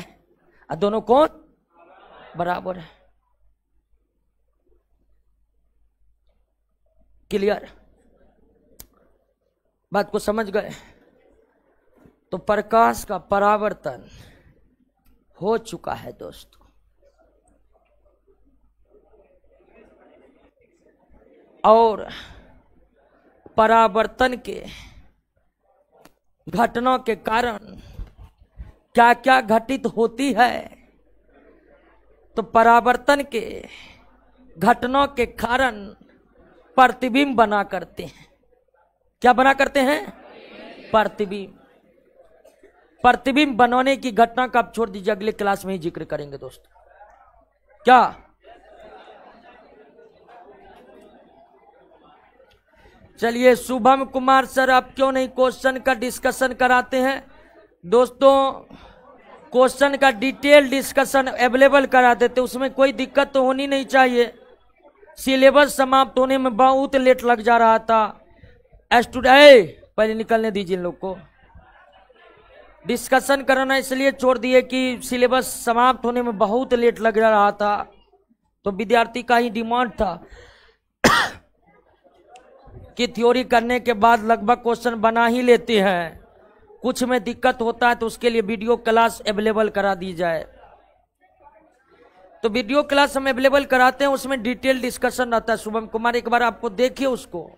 और दोनों कोण बराबर है। क्लियर? बात को समझ गए? तो प्रकाश का परावर्तन हो चुका है दोस्तों, और परावर्तन के घटना के कारण क्या क्या घटित होती है। तो परावर्तन के घटना के कारण प्रतिबिंब बना करते हैं। क्या बना करते हैं? प्रतिबिंब। प्रतिबिंब बनाने की घटना का आप छोड़ दीजिए, अगले क्लास में ही जिक्र करेंगे दोस्तों। क्या चलिए, शुभम कुमार सर आप क्यों नहीं क्वेश्चन का डिस्कशन कराते हैं? दोस्तों क्वेश्चन का डिटेल डिस्कशन अवेलेबल करा देते, उसमें कोई दिक्कत तो होनी नहीं चाहिए। सिलेबस समाप्त होने में बहुत लेट लग जा रहा था। स्टूडेंट पहले निकलने दीजिए इन लोग को। डिस्कशन करना इसलिए छोड़ दिए कि सिलेबस समाप्त होने में बहुत लेट लग रहा था, तो विद्यार्थी का ही डिमांड था कि थ्योरी करने के बाद लगभग क्वेश्चन बना ही लेते हैं, कुछ में दिक्कत होता है तो उसके लिए वीडियो क्लास अवेलेबल करा दी जाए। तो वीडियो क्लास हम अवेलेबल कराते हैं, उसमें डिटेल डिस्कशन रहता है। शुभम कुमार एक बार आपको देखिए उसको।